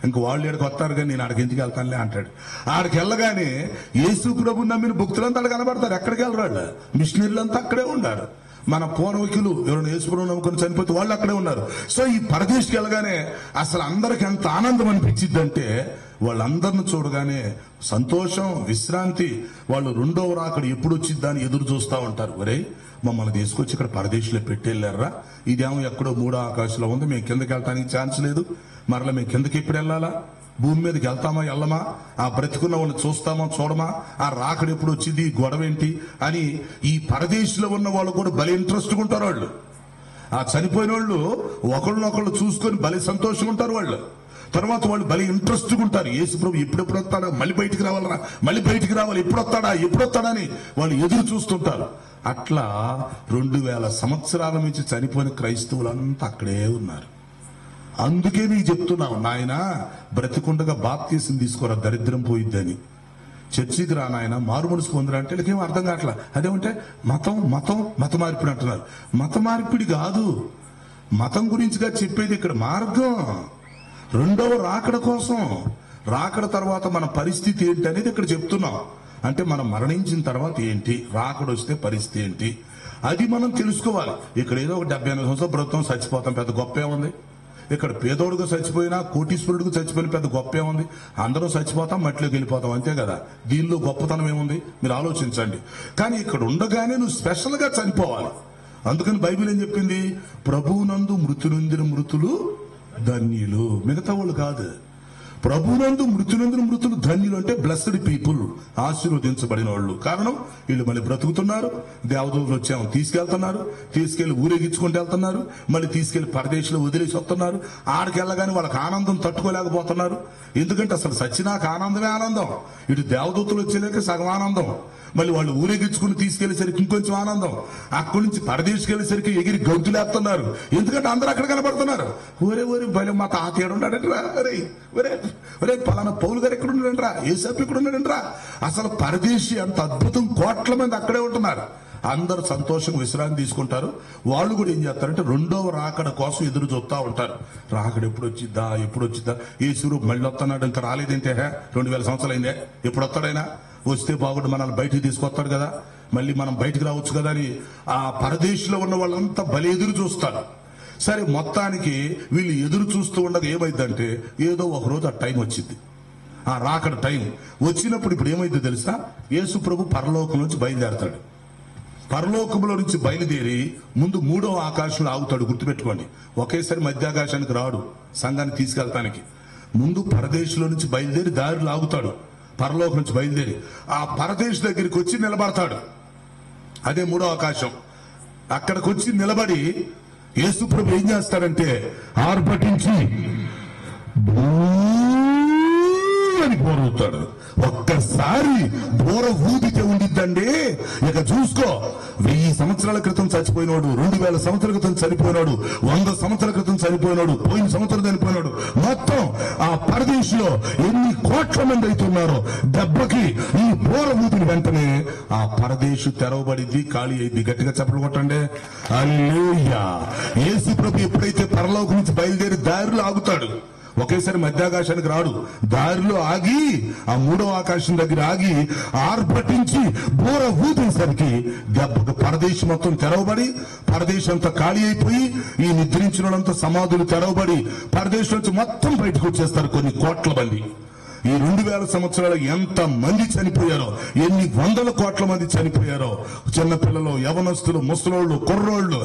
Speaker 1: ఇంక వాళ్ళు ఎక్కడికి వస్తారు కానీ నేను ఆడికి ఎందుకు వెళ్తానులే అంటాడు. ఆడికి వెళ్ళగానే యేసు ప్రభుని నమ్మిన భక్తులంతా అక్కడ కనబడతారు. ఎక్కడికి వెళ్ళరాళ్ళు? మిషనరీలు అంతా అక్కడే ఉన్నారు. మన పూర్వీకులు ఎవరైనా యేసు ప్రభుని నమ్ముకొని చనిపోతే వాళ్ళు అక్కడే ఉన్నారు. సో ఈ పరదేశికి వెళ్ళగానే అసలు అందరికి ఎంత ఆనందం అనిపించిద్దంటే వాళ్ళందరిని చూడగానే సంతోషం, విశ్రాంతి. వాళ్ళు రెండవ రాకడ ఎప్పుడు వచ్చిద్దని ఎదురు చూస్తూ ఉంటారు. ఒరే మమ్మల్ని తీసుకొచ్చి ఇక్కడ పరదేశంలో పెట్టెళ్ళారా, ఇదేమో ఎక్కడో మూడో ఆకాశంలో ఉంది, మేము కిందకి వెళ్తానికి ఛాన్స్ లేదు, మరలా మేము కిందకి ఎప్పుడు వెళ్ళాలా, భూమి మీదకి వెళ్తామా వెళ్ళమా, ఆ బ్రతికున్న వాళ్ళని చూస్తామా చూడమా, ఆ రాకడ ఎప్పుడు వచ్చింది, గొడవ ఏంటి అని ఈ పరదేశంలో ఉన్న వాళ్ళు కూడా భలే ఇంట్రెస్ట్గా ఉంటారు. వాళ్ళు ఆ చనిపోయిన వాళ్ళు ఒకళ్ళనొకళ్ళు చూసుకొని భలే సంతోషంగా ఉంటారు. వాళ్ళు తర్వాత వాళ్ళు భలే ఇంట్రెస్ట్గా ఉంటారు. యేసు ప్రభు ఎప్పుడెప్పుడు వస్తాడా, మళ్ళీ బయటికి రావాలరా, మళ్ళీ బయటికి రావాలి, ఎప్పుడు వస్తాడా అని వాళ్ళు ఎదురు చూస్తుంటారు. అట్లా 2000 సంవత్సరాల నుంచి చనిపోయిన క్రైస్తవులంతా అక్కడే ఉన్నారు. అందుకే మీకు చెప్తున్నాం, నాయన బ్రతికుండగా బాప్తీసం తీసుకోరా, దరిద్రం పోయిద్దని. చర్చికి రా నాయన, మారు మనసు పొందరా అంటే వీళ్ళకేం అర్థం కావట్లా. అదేమంటే మత మార్పిడి అంటున్నారు. మత మార్పిడి కాదు, మతం గురించిగా చెప్పేది ఇక్కడ మార్గం. రెండవ రాకడ కోసం, రాకడ తర్వాత మన పరిస్థితి ఏంటి అనేది ఇక్కడ చెప్తున్నాం. అంటే మనం మరణించిన తర్వాత ఏంటి, రాకడ వస్తే పరిస్థితి ఏంటి, అది మనం తెలుసుకోవాలి. ఇక్కడ ఏదో ఒక 70-80 సంవత్సరాలు బ్రతుకుతాం, చచ్చిపోతాం, పెద్ద గొప్ప ఏముంది? ఇక్కడ పేదోడుగా చచ్చిపోయినా కోటీశ్వరుడిగా చచ్చిపోయిన పెద్ద గొప్ప ఏముంది? అందరం చచ్చిపోతాం, మట్టిలోకి వెళ్ళిపోతాం, అంతే కదా. దీనిలో గొప్పతనం ఏముంది? మీరు ఆలోచించండి. కానీ ఇక్కడ ఉండగానే నువ్వు స్పెషల్ గా చనిపోవాలి. అందుకని బైబిల్ ఏం చెప్పింది? ప్రభువునందు మృతి నొందిన మృతులు ధన్యులు, మిగతా వాళ్ళు కాదు. ప్రభునందు మృతునందున మృతులు ధన్యులు అంటే బ్లెస్డ్ పీపుల్, ఆశీర్వదించబడిన వాళ్ళు. కారణం వీళ్ళు మళ్ళీ బ్రతుకుతున్నారు, దేవదూతలు వచ్చాము తీసుకెళ్తున్నారు, తీసుకెళ్లి ఊరేగించుకుంటూ వెళ్తున్నారు, మళ్ళీ తీసుకెళ్లి పరదేశంలో వదిలేసి వస్తున్నారు. ఆడికి వెళ్ళగానే వాళ్ళకి ఆనందం తట్టుకోలేకపోతున్నారు. ఎందుకంటే అసలు సచ్చినాక ఆనందమే ఆనందం, ఇటు దేవదూతలు వచ్చేలేక సగం ఆనందం, మళ్ళీ వాళ్ళు ఊరేగించుకుని తీసుకెళ్లేసరికి ఇంకొంచెం ఆనందం, అక్కడి నుంచి పరదేశికి వెళ్ళేసరికి ఎగిరి గొంతులేస్తున్నారు. ఎందుకంటే అందరూ అక్కడ కనబడుతున్నారు. ఒరే భలే మా తాత ఏడున్నాడంట్రా, ఒరే పలానా పౌలు గారు ఎక్కడ ఉన్నాడంట్రా, ఏసప్ప ఇక్కడ ఉన్నాడంట్రా. అసలు పరదేశి అంత అద్భుతం, కోట్ల మంది అక్కడే ఉంటున్నారు. అందరూ సంతోషంగా విశ్రాంతి తీసుకుంటారు. వాళ్ళు కూడా ఏం చేస్తారంటే రెండవ రాకడ కోసం ఎదురు చూస్తూ ఉంటారు. రాకడ ఎప్పుడు వచ్చిద్దా, యేసు మళ్ళీ వస్తున్నాడు, ఇంకా రాలేదేంటే, 2000 సంవత్సరాలు అయిందే, ఎప్పుడు వస్తాడైనా, వస్తే బాగుండు, మనల్ని బయటికి తీసుకొస్తాడు కదా, మళ్ళీ మనం బయటికి రావచ్చు కదా అని ఆ పరదేశంలో ఉన్న వాళ్ళంతా భలే ఎదురు చూస్తారు. సరే మొత్తానికి వీళ్ళు ఎదురు చూస్తూ ఉండగా ఏమైందంటే ఏదో ఒక రోజు ఆ టైం వచ్చింది, ఆ రాకడ టైం వచ్చినప్పుడు ఇప్పుడు ఏమైందో తెలుసా? యేసు ప్రభు పరలోకం నుంచి బయలుదేరతాడు. పరలోకంలో నుంచి బయలుదేరి ముందు 3వ ఆకాశంలో ఆగుతాడు. గుర్తుపెట్టుకోండి, ఒకేసారి మధ్య ఆకాశానికి రాడు సంఘాన్ని తీసుకెళ్తానికి. ముందు పరదేశంలో నుంచి బయలుదేరి దారిలో ఆగుతాడు. పరలోకం నుంచి బయలుదేరి ఆ పరదేశ దగ్గరికి వచ్చి నిలబడతాడు. అదే 3వ ఆకాశం. అక్కడికి వచ్చి నిలబడి యేసు ప్రభు ఏం చేస్తాడంటే ఆర్భటించి అని బోర ఊతాడు. ఒక్కసారి బోర ఊదితే ఉండిద్దండి, ఇక చూసుకో. 1000 సంవత్సరాల క్రితం చచ్చిపోయినాడు, 2000 సంవత్సరాల క్రితం చనిపోయినాడు, 100 సంవత్సరాల క్రితం చనిపోయినాడు, పోయిన సంవత్సరం చనిపోయినాడు, మొత్తం ఆ పరదేశంలో ఎన్ని కోట్ల మంది అవుతున్నారో దెబ్బకి ఈ బోర ఊదిన వెంటనే ఆ పరదేశు తెరవబడిద్ది, ఖాళీ అయింది. గట్టిగా చప్పట్లు కొట్టండి. హల్లెలూయా. యేసు ప్రభు ఎప్పుడైతే పరలోకం నుంచి బయలుదేరి దారిలో ఆగుతాడు, ఒకేసారి మధ్యాకాశానికి రాడు, దారిలో ఆగి ఆ 3వ ఆకాశం దగ్గర ఆగి ఆర్భటించి బోర ఊదేసరికి దెబ్బకు పరదేశం మొత్తం తెరవబడి, పరదేశం అంతా ఖాళీ అయిపోయి ఈ నిద్రించిన వాళ్ళంతా సమాధులు తెరవబడి పరదేశం నుంచి మొత్తం బయటకు వచ్చేస్తారు కొన్ని కోట్ల మంది. ఈ 2000 సంవత్సరాలు ఎంత మంది చనిపోయారో, ఎన్ని వందల కోట్ల మంది చనిపోయారో. చిన్నపిల్లలు, యవనస్తులు, ముసలోళ్ళు, కుర్రోళ్ళు,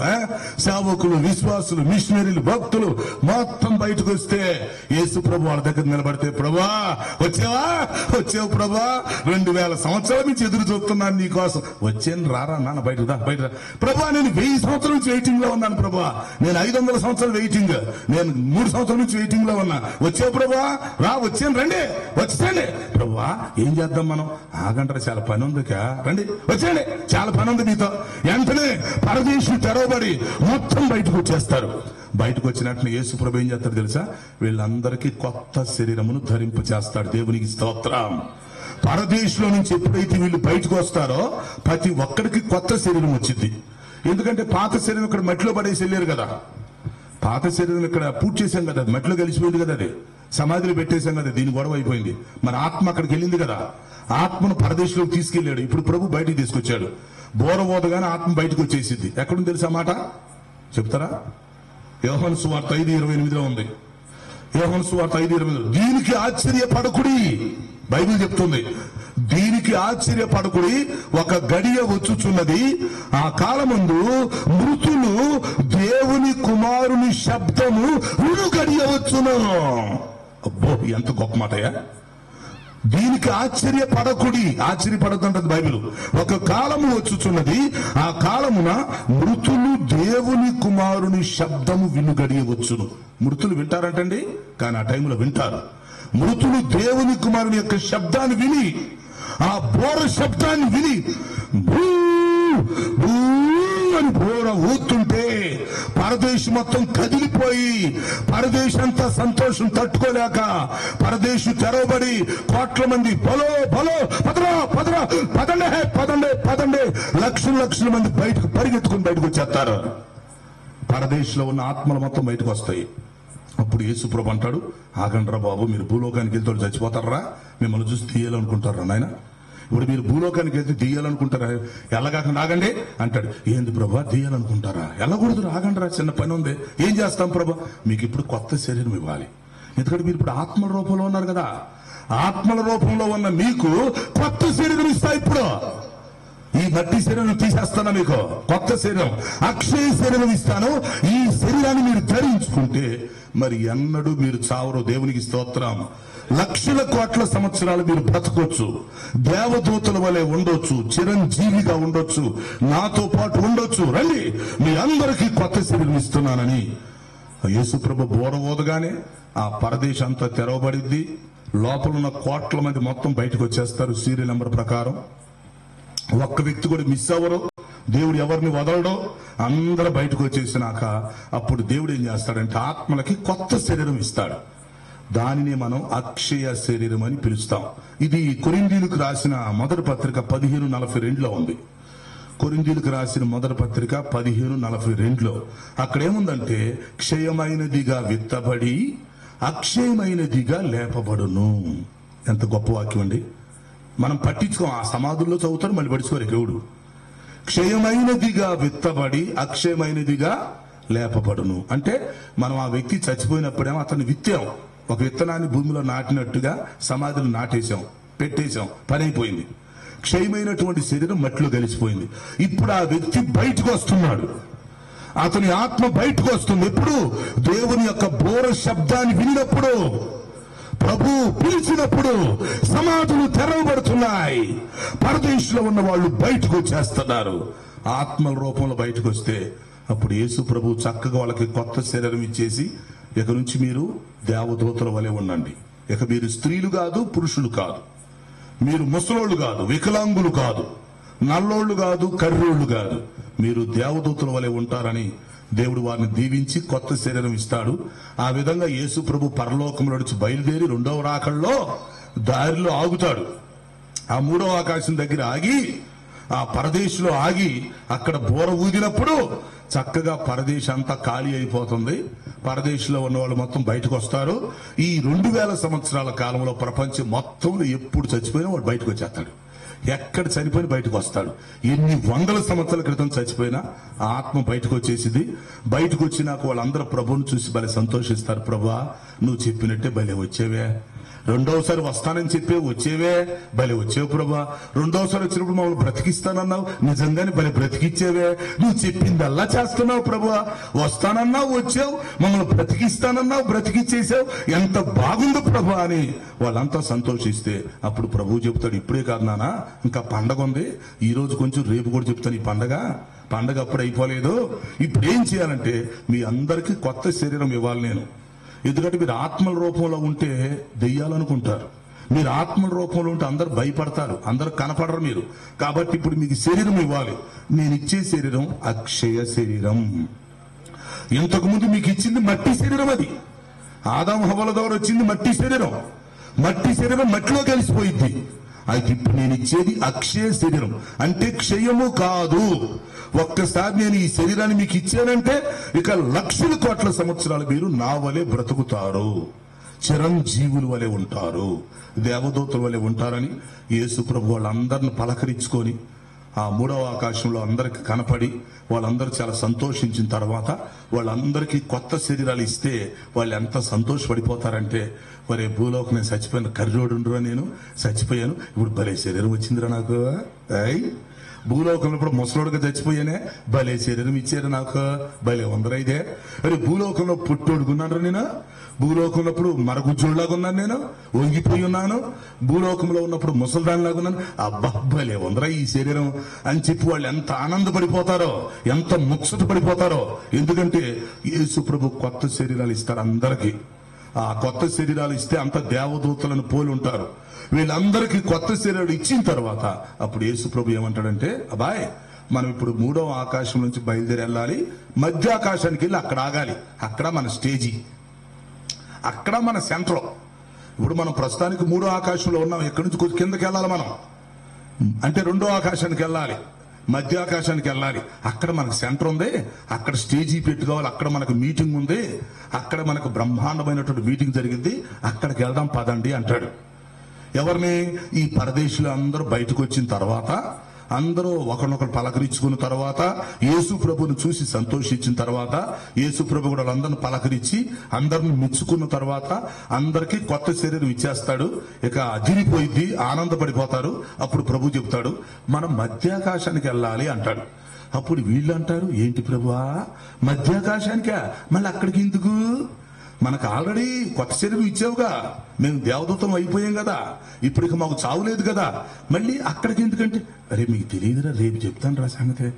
Speaker 1: సేవకులు, విశ్వాసులు, మిషనరీలు, భక్తులు మొత్తం బయటకు వస్తే యేసు ప్రభు వాళ్ళ దగ్గర నిలబడితే, ప్రభా వచ్చావు ప్రభా, 2000 సంవత్సరాల నుంచి ఎదురు చూస్తున్నాను నీ కోసం. వచ్చాను, రారా నాన్న, బయట బయట. ప్రభా నేను 1000 సంవత్సరాల నుంచి వెయిటింగ్ లో ఉన్నాను ప్రభా, నేను 500 సంవత్సరాలు వెయిటింగ్, నేను 3 సంవత్సరాల నుంచి వెయిటింగ్ లో ఉన్నా. వచ్చావు ప్రభా, రా, వచ్చాను, రండి వచ్చేయండి. ప్రభువా ఏం చేద్దాం మనం, ఆగంటారా, చాలా పని ఉంది, రండి వచ్చేయండి, చాలా పని ఉంది మీతో. వెంటనే పరదేశం తెరవబడి మొత్తం బయటకు వచ్చేస్తారు. బయటకు వచ్చినట్టు యేసు ప్రభు ఏం చేస్తాడు తెలుసా, వీళ్ళందరికీ కొత్త శరీరమును ధరింప చేస్తాడు. దేవునికి స్తోత్రం. పరదేశంలో నుంచి ఎప్పుడైతే వీళ్ళు బయటకు వస్తారో ప్రతి ఒక్కడికి కొత్త శరీరం వచ్చింది. ఎందుకంటే పాత శరీరం ఇక్కడ మట్టిలో పడేసి వెళ్ళారు కదా, పాత శరీరం ఇక్కడ పూర్తి చేశాం కదా, మట్టిలో కలిసిపోయింది కదా, అది సమాధిలో పెట్టేశాం కదా, దీని గొడవ అయిపోయింది. మన ఆత్మ అక్కడికి వెళ్ళింది కదా, ఆత్మను పరదేశంలోకి తీసుకెళ్లాడు. ఇప్పుడు ప్రభు బయటికి తీసుకొచ్చాడు. బోర ఓదగానే ఆత్మ బయటకు వచ్చేసింది. ఎక్కడుంది తెలుసా మాట చెప్తారా? యోహాను సువార్త 5:28 ఉంది. యోహాను సువార్త 5:28. దీనికి ఆశ్చర్యపడకుడి, బైబిల్ చెప్తుంది, దీనికి ఆశ్చర్యపడకుడి, ఒక గడియ వచ్చుచున్నది, ఆ కాలమందు మృతులు దేవుని కుమారుని శబ్దము విను గడియ వచ్చును. అబ్బో ఎంత గొప్ప మాటయా. దీనికి ఆశ్చర్యపడకుడి, ఆశ్చర్యపడద్దంటది బైబిల్. ఒక కాలము వచ్చుచున్నది, ఆ కాలమున మృతులు దేవుని కుమారుని శబ్దము విను గడియ వచ్చును. మృతులు వింటారంటండి, కానీ ఆ టైంలో వింటారు. మృతులు దేవుని కుమారుని యొక్క శబ్దాన్ని విని, ఆ బోర శబ్దాన్ని విని భూ భూ అని బోర ఊతుంటే పరదేశం మొత్తం కదిలిపోయి, పరదేశంతా సంతోషం తట్టుకోలేక పరదేశం తెరవబడి కోట్ల మంది బలో బలో పదరా పదరా పదండే పదండే పదండే లక్షల మంది బయటకు పరిగెత్తుకుని బయటకు వచ్చేస్తారు. పరదేశంలో ఉన్న ఆత్మలు మొత్తం బయటకు వస్తాయి. అప్పుడు యేసు ప్రభు అంటాడు, ఆగండ్రా బాబు, మీరు భూలోకానికి వెళ్తే చచ్చిపోతారా, మిమ్మల్ని చూసి తీయాలనుకుంటారా నాయన, ఇప్పుడు మీరు భూలోకానికి వెళ్తే తీయాలనుకుంటారా, ఎలాగాకుండా ఆగండి అంటాడు. ఏంది ప్రభా తీయాలనుకుంటారా, వెళ్ళకూడదు, ఆగండ్రా, చిన్న పని ఉంది, ఏం చేస్తాం ప్రభా, మీకు ఇప్పుడు కొత్త శరీరం ఇవ్వాలి. ఎందుకంటే మీరు ఇప్పుడు ఆత్మల రూపంలో ఉన్నారు కదా, ఆత్మల రూపంలో ఉన్న మీకు కొత్త శరీరం ఇస్తా. ఇప్పుడు ఈ మట్టి శరీరం తీసేస్తాను, మీకు కొత్త శరీరం, అక్షయ శరీరం ఇస్తాను. ఈ శరీరాన్ని మీరు ధరించుకుంటే మరి ఎన్నడూ మీరు చావరు. దేవునికి స్తోత్రం. లక్షల కోట్ల సంవత్సరాలు మీరు బ్రతకొచ్చు, దేవదూతల వలె ఉండొచ్చు, చిరంజీవిగా ఉండొచ్చు, నాతో పాటు ఉండొచ్చు. రండి, మీ అందరికీ కొత్త శరీరం ఇస్తున్నానని యేసు ప్రభు బోర ఓదగానే ఆ పరదేశం అంతా తెరవబడిద్ది. లోపల ఉన్న కోట్ల మంది మొత్తం బయటకు వచ్చేస్తారు సీరియల్ నెంబర్ ప్రకారం. ఒక్క వ్యక్తి కూడా మిస్ అవ్వరు, దేవుడు ఎవరిని వదలడో, అందరూ బయటకు వచ్చేసినాక అప్పుడు దేవుడు ఏం చేస్తాడంటే ఆత్మలకి కొత్త శరీరం ఇస్తాడు. దానిని మనం అక్షయ శరీరం అని పిలుస్తాం. ఇది కొరింథీయులకు రాసిన మొదటి పత్రిక 15:42 ఉంది. కొరింథీయులకు రాసిన మొదటి పత్రిక 15:42 అక్కడ ఏముందంటే, క్షయమైనదిగా విత్తబడి అక్షయమైనదిగా లేపబడును. ఎంత గొప్ప వాక్యం అండి. మనం పట్టించుకోం, ఆ సమాధుల్లో చదువుతాడు, మళ్ళీ పడుచుకోరు దేవుడు. క్షయమైనదిగా విత్తబడి అక్షయమైనదిగా లేపబడును అంటే మనం ఆ వ్యక్తి చచ్చిపోయినప్పుడేమో అతన్ని విత్తాం, ఒక విత్తనాన్ని భూమిలో నాటినట్టుగా సమాధిలో నాటేశాం, పెట్టేశాం, పని అయిపోయింది. క్షయమైనటువంటి శరీరం మట్టిలో కలిసిపోయింది. ఇప్పుడు ఆ వ్యక్తి బయటకు వస్తున్నాడు, అతని ఆత్మ బయటకు వస్తుంది. ఎప్పుడు? దేవుని యొక్క బోర శబ్దాన్ని వినినప్పుడు, ప్రభు పిలిచినప్పుడు సమాధులు తెరవబడుతున్నాయి. పరదేశంలో ఉన్న వాళ్ళు బయటకు వచ్చేస్తున్నారు. ఆత్మల రూపంలో బయటకు వస్తే అప్పుడు యేసు ప్రభు చక్కగా వాళ్ళకి కొత్త శరీరం ఇచ్చేసి, ఇక నుంచి మీరు దేవదూతల వలె ఉండండి, ఇక మీరు స్త్రీలు కాదు, పురుషులు కాదు, మీరు ముసలోళ్ళు కాదు, వికలాంగులు కాదు, నల్లోళ్ళు కాదు, కర్రోళ్ళు కాదు, మీరు దేవదూతల వలె ఉంటారని దేవుడు వారిని దీవించి కొత్త శరీరం ఇస్తాడు. ఆ విధంగా యేసు ప్రభు పరలోకంలో నుంచి బయలుదేరి రెండవ రాకల్లో దారిలో ఆగుతాడు. ఆ మూడవ ఆకాశం దగ్గర ఆగి, ఆ పరదేశంలో ఆగి అక్కడ బోర ఊదినప్పుడు చక్కగా పరదేశం అంతా ఖాళీ అయిపోతుంది. పరదేశంలో ఉన్న వాళ్ళు మొత్తం బయటకు వస్తారు. ఈ 2000 సంవత్సరాల కాలంలో ప్రపంచం మొత్తంలో ఎప్పుడు చచ్చిపోయినా వాడు బయటకు వచ్చేస్తాడు. ఎక్కడ చనిపోయిన బయటకు వస్తాడు. ఎన్ని వందల సంవత్సరాల క్రితం చచ్చిపోయినా ఆత్మ బయటకు వచ్చేసింది. బయటకు వచ్చినాక వాళ్ళందరూ ప్రభువుని చూసి భలే సంతోషిస్తారు. ప్రభువా, నువ్వు చెప్పినట్టే భలే వచ్చేవే, రెండోసారి వస్తానని చెప్పే వచ్చేవే, భలే వచ్చేవు ప్రభా, రెండోసారి వచ్చినప్పుడు మమ్మల్ని బ్రతికిస్తానన్నావు, నిజంగానే భలే బ్రతికిచ్చేవే, నువ్వు చెప్పిందల్లా చేస్తున్నావు ప్రభువా, వస్తానన్నావు వచ్చావు, మమ్మల్ని బ్రతికిస్తానన్నావు బ్రతికిచ్చేసావు, ఎంత బాగుంది ప్రభా అని వాళ్ళంతా సంతోషిస్తే అప్పుడు ప్రభువు చెప్తాడు, ఇప్పుడే కాదు నాన్న, ఇంకా పండగ ఉంది, ఈ రోజు కొంచెం రేపు కూడా చెప్తాను. ఈ పండగ అప్పుడు అయిపోలేదు. ఇప్పుడు ఏం చేయాలంటే మీ అందరికీ కొత్త శరీరం ఇవ్వాలి నేను. ఎందుకంటే మీరు ఆత్మల రూపంలో ఉంటే దెయ్యాలనుకుంటారు, మీరు ఆత్మల రూపంలో ఉంటే అందరు భయపడతారు, అందరు కనపడరు మీరు. కాబట్టి ఇప్పుడు మీకు శరీరం ఇవ్వాలి. నేను ఇచ్చే శరీరం అక్షయ శరీరం. ఇంతకు ముందు మీకు ఇచ్చింది మట్టి శరీరం, అది ఆదాము హవ్వల ద్వారా వచ్చింది మట్టి శరీరం. మట్టి శరీరం మట్టిలో కలిసిపోయింది. అయితే ఇప్పుడు నేను ఇచ్చేది అక్షయ శరీరం, అంటే క్షయము కాదు. ఒక్కసారి నేను ఈ శరీరాన్ని మీకు ఇచ్చానంటే ఇక లక్షల కోట్ల సంవత్సరాలు మీరు నా వలె బ్రతుకుతారు, చిరంజీవుల వలె ఉంటారు, దేవదూతల వలె ఉంటారని యేసు ప్రభు వాళ్ళందరిని పలకరించుకొని ఆ మూడవ ఆకాశంలో అందరికి కనపడి వాళ్ళందరూ చాలా సంతోషించిన తర్వాత వాళ్ళందరికీ కొత్త శరీరాలు ఇస్తే వాళ్ళు ఎంత సంతోషపడిపోతారంటే, మరి భూలోకం నేను చచ్చిపోయాను, కర్రోడుండ్రా, నేను చచ్చిపోయాను, ఇప్పుడు భలే శరీరం వచ్చిందిరా నాకు. భూలోకంలో కూడా ముసలోడుగా చచ్చిపోయానే, భలే శరీరం ఇచ్చారు నాకు, భలే ఉందరా ఇదే. అరే భూలోకంలో పుట్టోడుకున్నాను నేను, భూలోకంలో ఉన్నప్పుడు మరగుజ్జోళ్ళలాగా ఉన్నాను, నేను వంగిపోయి ఉన్నాను, భూలోకంలో ఉన్నప్పుడు ముసల్దానిలాగా ఉన్నాను, అబ్బా భలే ఉందరా ఈ శరీరం అని చెప్పి వాళ్ళు ఎంత ఆనందపడిపోతారో, ఎంత ముచ్చట పడిపోతారో. ఎందుకంటే యేసు ప్రభు కొత్త శరీరాలు ఇస్తారు అందరికీ. ఆ కొత్త శరీరాలు ఇస్తే అంత దేవదూతలను పోలి ఉంటారు. వీళ్ళందరికీ కొత్త శరీరాలు ఇచ్చిన తర్వాత అప్పుడు యేసు ప్రభు ఏమంటాడంటే, అబ్బాయ్ మనం ఇప్పుడు మూడవ ఆకాశం నుంచి బయలుదేరి వెళ్ళాలి, మధ్య ఆకాశానికి వెళ్ళి అక్కడ ఆగాలి, అక్కడ మన స్టేజీ, అక్కడ మన సెంటర్. ఇప్పుడు మనం ప్రస్తుతానికి మూడో ఆకాశంలో ఉన్నాం, ఎక్కడి నుంచి కొంచెం కిందకి వెళ్ళాలి మనం, అంటే రెండో ఆకాశానికి వెళ్ళాలి, మధ్య ఆకాశానికి వెళ్ళాలి, అక్కడ మనకు సెంటర్ ఉంది, అక్కడ స్టేజీ పెట్టుకోవాలి, అక్కడ మనకు మీటింగ్ ఉంది, అక్కడ మనకు బ్రహ్మాండమైనటువంటి మీటింగ్ జరిగింది, అక్కడికి వెళ్దాం పదండి అంటాడు. ఎవరిని? ఈ పరదేశులు అందరూ బయటకు వచ్చిన తర్వాత, అందరూ ఒకరినొకరు పలకరించుకున్న తర్వాత, యేసు ప్రభుని చూసి సంతోషించిన తర్వాత, యేసు ప్రభు కూడా వాళ్ళందరిని పలకరించి అందరిని మెచ్చుకున్న తర్వాత అందరికీ కొత్త శరీరం ఇచ్చేస్తాడు. ఇక అదిరిపోయింది, ఆనందపడిపోతారు. అప్పుడు ప్రభు చెప్తాడు, మనం మధ్యాకాశానికి వెళ్ళాలి అంటాడు. అప్పుడు వీళ్ళు అంటారు, ఏంటి ప్రభువా మధ్యాకాశానికా, మళ్ళీ అక్కడికి ఎందుకు, మనకు ఆల్రెడీ కొత్త శరీరం ఇచ్చావుగా, మేము దేవదూతం అయిపోయాం కదా, ఇప్పటికి మాకు చావు లేదు కదా, మళ్ళీ అక్కడికి ఎందుకంటే, అరే మీకు తెలియదురా, రేపు చెప్తాను రా సంగతి.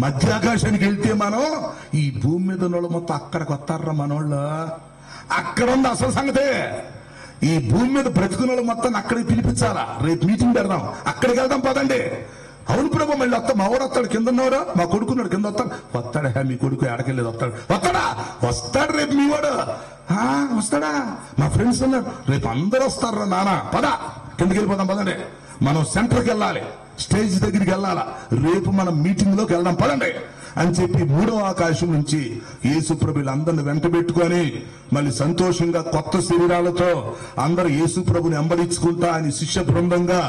Speaker 1: మధ్యాకాశానికి వెళ్తే మనం ఈ భూమి మీద ఉన్న వాళ్ళు మొత్తం అక్కడికి వస్తారా మనోళ్ళు, అక్కడ ఉంది అసలు సంగతే. ఈ భూమి మీద బ్రతుకున్న వాళ్ళు మొత్తం అక్కడికి పిలిపించాలా, రేపు మీటింగ్ పెడదాం, అక్కడికి వెళ్దాం పదండి. అవును ప్రభు, మళ్ళీ వస్తా, మా వాడు వస్తాడు, కింద ఉన్నవాడు, మా కొడుకున్నాడు కింద వస్తాడా, మీ కొడుకు ఎడకెళ్ళేది వస్తాడు రేపు మీ వాడు వస్తాడా, మా ఫ్రెండ్స్ ఉన్నారు, రేపు అందరూ వస్తారా నాన్న, పద కిందకి వెళ్ళిపోదాం పదండి, మనం సెంటర్కి వెళ్ళాలి, స్టేజ్ దగ్గరికి వెళ్ళాలా, రేపు మనం మీటింగ్ లోకి వెళ్దాం పదండి అని చెప్పి మూడో ఆకాశం నుంచి యేసు ప్రభువులు అందరిని వెంట పెట్టుకొని మళ్ళీ సంతోషంగా కొత్త శరీరాలతో అందరు యేసు ప్రభుని వెంబడించుకుంటా అని శిష్య బృందంగా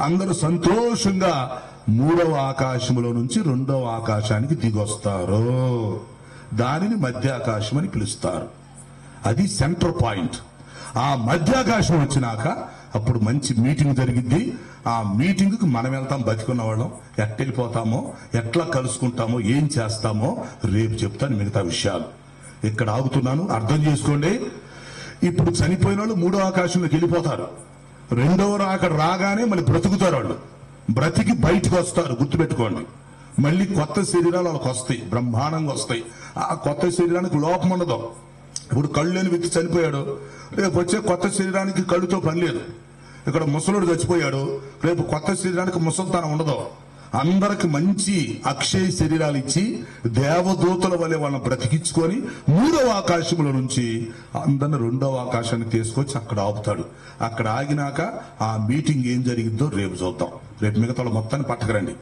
Speaker 1: అందరూ సంతోషంగా మూడవ ఆకాశంలో నుంచి రెండవ ఆకాశానికి దిగొస్తారు. దానిని మధ్యాకాశం అని పిలుస్తారు. అది సెంటర్ పాయింట్. ఆ మధ్యాకాశం వచ్చినాక అప్పుడు మంచి మీటింగ్ జరిగింది. ఆ మీటింగ్ కు మనం వెళ్తాం, బతికున్న వాళ్ళం ఎట్టెళ్ళిపోతామో, ఎట్లా కలుసుకుంటామో, ఏం చేస్తామో రేపు చెప్తాను మిగతా విషయాలు. ఇక్కడ ఆగుతున్నాను, అర్థం చేసుకోండి. ఇప్పుడు చనిపోయిన వాళ్ళు మూడో ఆకాశంలోకి వెళ్ళిపోతారు. రెండవ అక్కడ రాగానే మళ్ళీ బ్రతుకుతారు, వాళ్ళు బ్రతికి బయటకు వస్తారు, గుర్తుపెట్టుకోండి. మళ్ళీ కొత్త శరీరాలు వాళ్ళకి వస్తాయి, బ్రహ్మాండంగా వస్తాయి. ఆ కొత్త శరీరానికి లోపం ఉండదు. ఇప్పుడు కళ్ళు లేని వ్యక్తి చనిపోయాడు, రేపు వచ్చే కొత్త శరీరానికి కళ్ళుతో పని లేదు. ఇక్కడ ముసలుడు చచ్చిపోయాడు, రేపు కొత్త శరీరానికి ముసలితనం ఉండదు. అందరికి మంచి అక్షయ శరీరాలు ఇచ్చి దేవదూతల వలె వాళ్ళని బ్రతికించుకొని 3వ ఆకాశంలో నుంచి అందరిని 2వ ఆకాశాన్ని తీసుకొచ్చి అక్కడ ఆపుతాడు. అక్కడ ఆగినాక ఆ మీటింగ్ ఏం జరిగిందో రేపు చూద్దాం. రేపు మిగతా మొత్తాన్ని పట్టకరండి,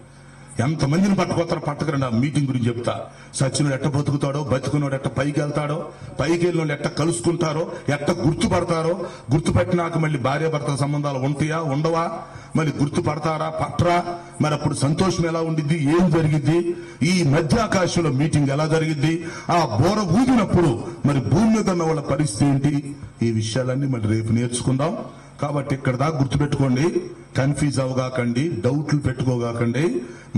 Speaker 1: ఎంతమందిని పట్టకరండి. ఆ మీటింగ్ గురించి చెప్తా. సచ్చినోడు ఎట్ట బతుకుతాడో, బతుకున్నోడు ఎట్ట పైకి వెళ్తాడో, పైకి వెళ్ళినోడు ఎట్ట కలుసుకుంటారో, ఎట్ట గుర్తుపడతారో, గుర్తుపెట్టినాక మళ్ళీ భార్యాభర్తల సంబంధాలు ఉంటాయా ఉండవా, మళ్ళీ గుర్తుపడతారా పట్టరా, మరి అప్పుడు సంతోషం ఎలా ఉండిద్ది, ఏం జరిగిద్ది, ఈ మధ్యాకాశంలో మీటింగ్ ఎలా జరిగిద్ది, ఆ బోర ఊదినప్పుడు మరి భూమి మీద ఉన్న వాళ్ళ పరిస్థితి ఏంటి, ఈ విషయాలన్నీ మరి రేపు నేర్చుకుందాం. కాబట్టి ఇక్కడ దాకా గుర్తుపెట్టుకోండి, కన్ఫ్యూజ్ అవగాకండి, డౌట్లు పెట్టుకోగాకండి,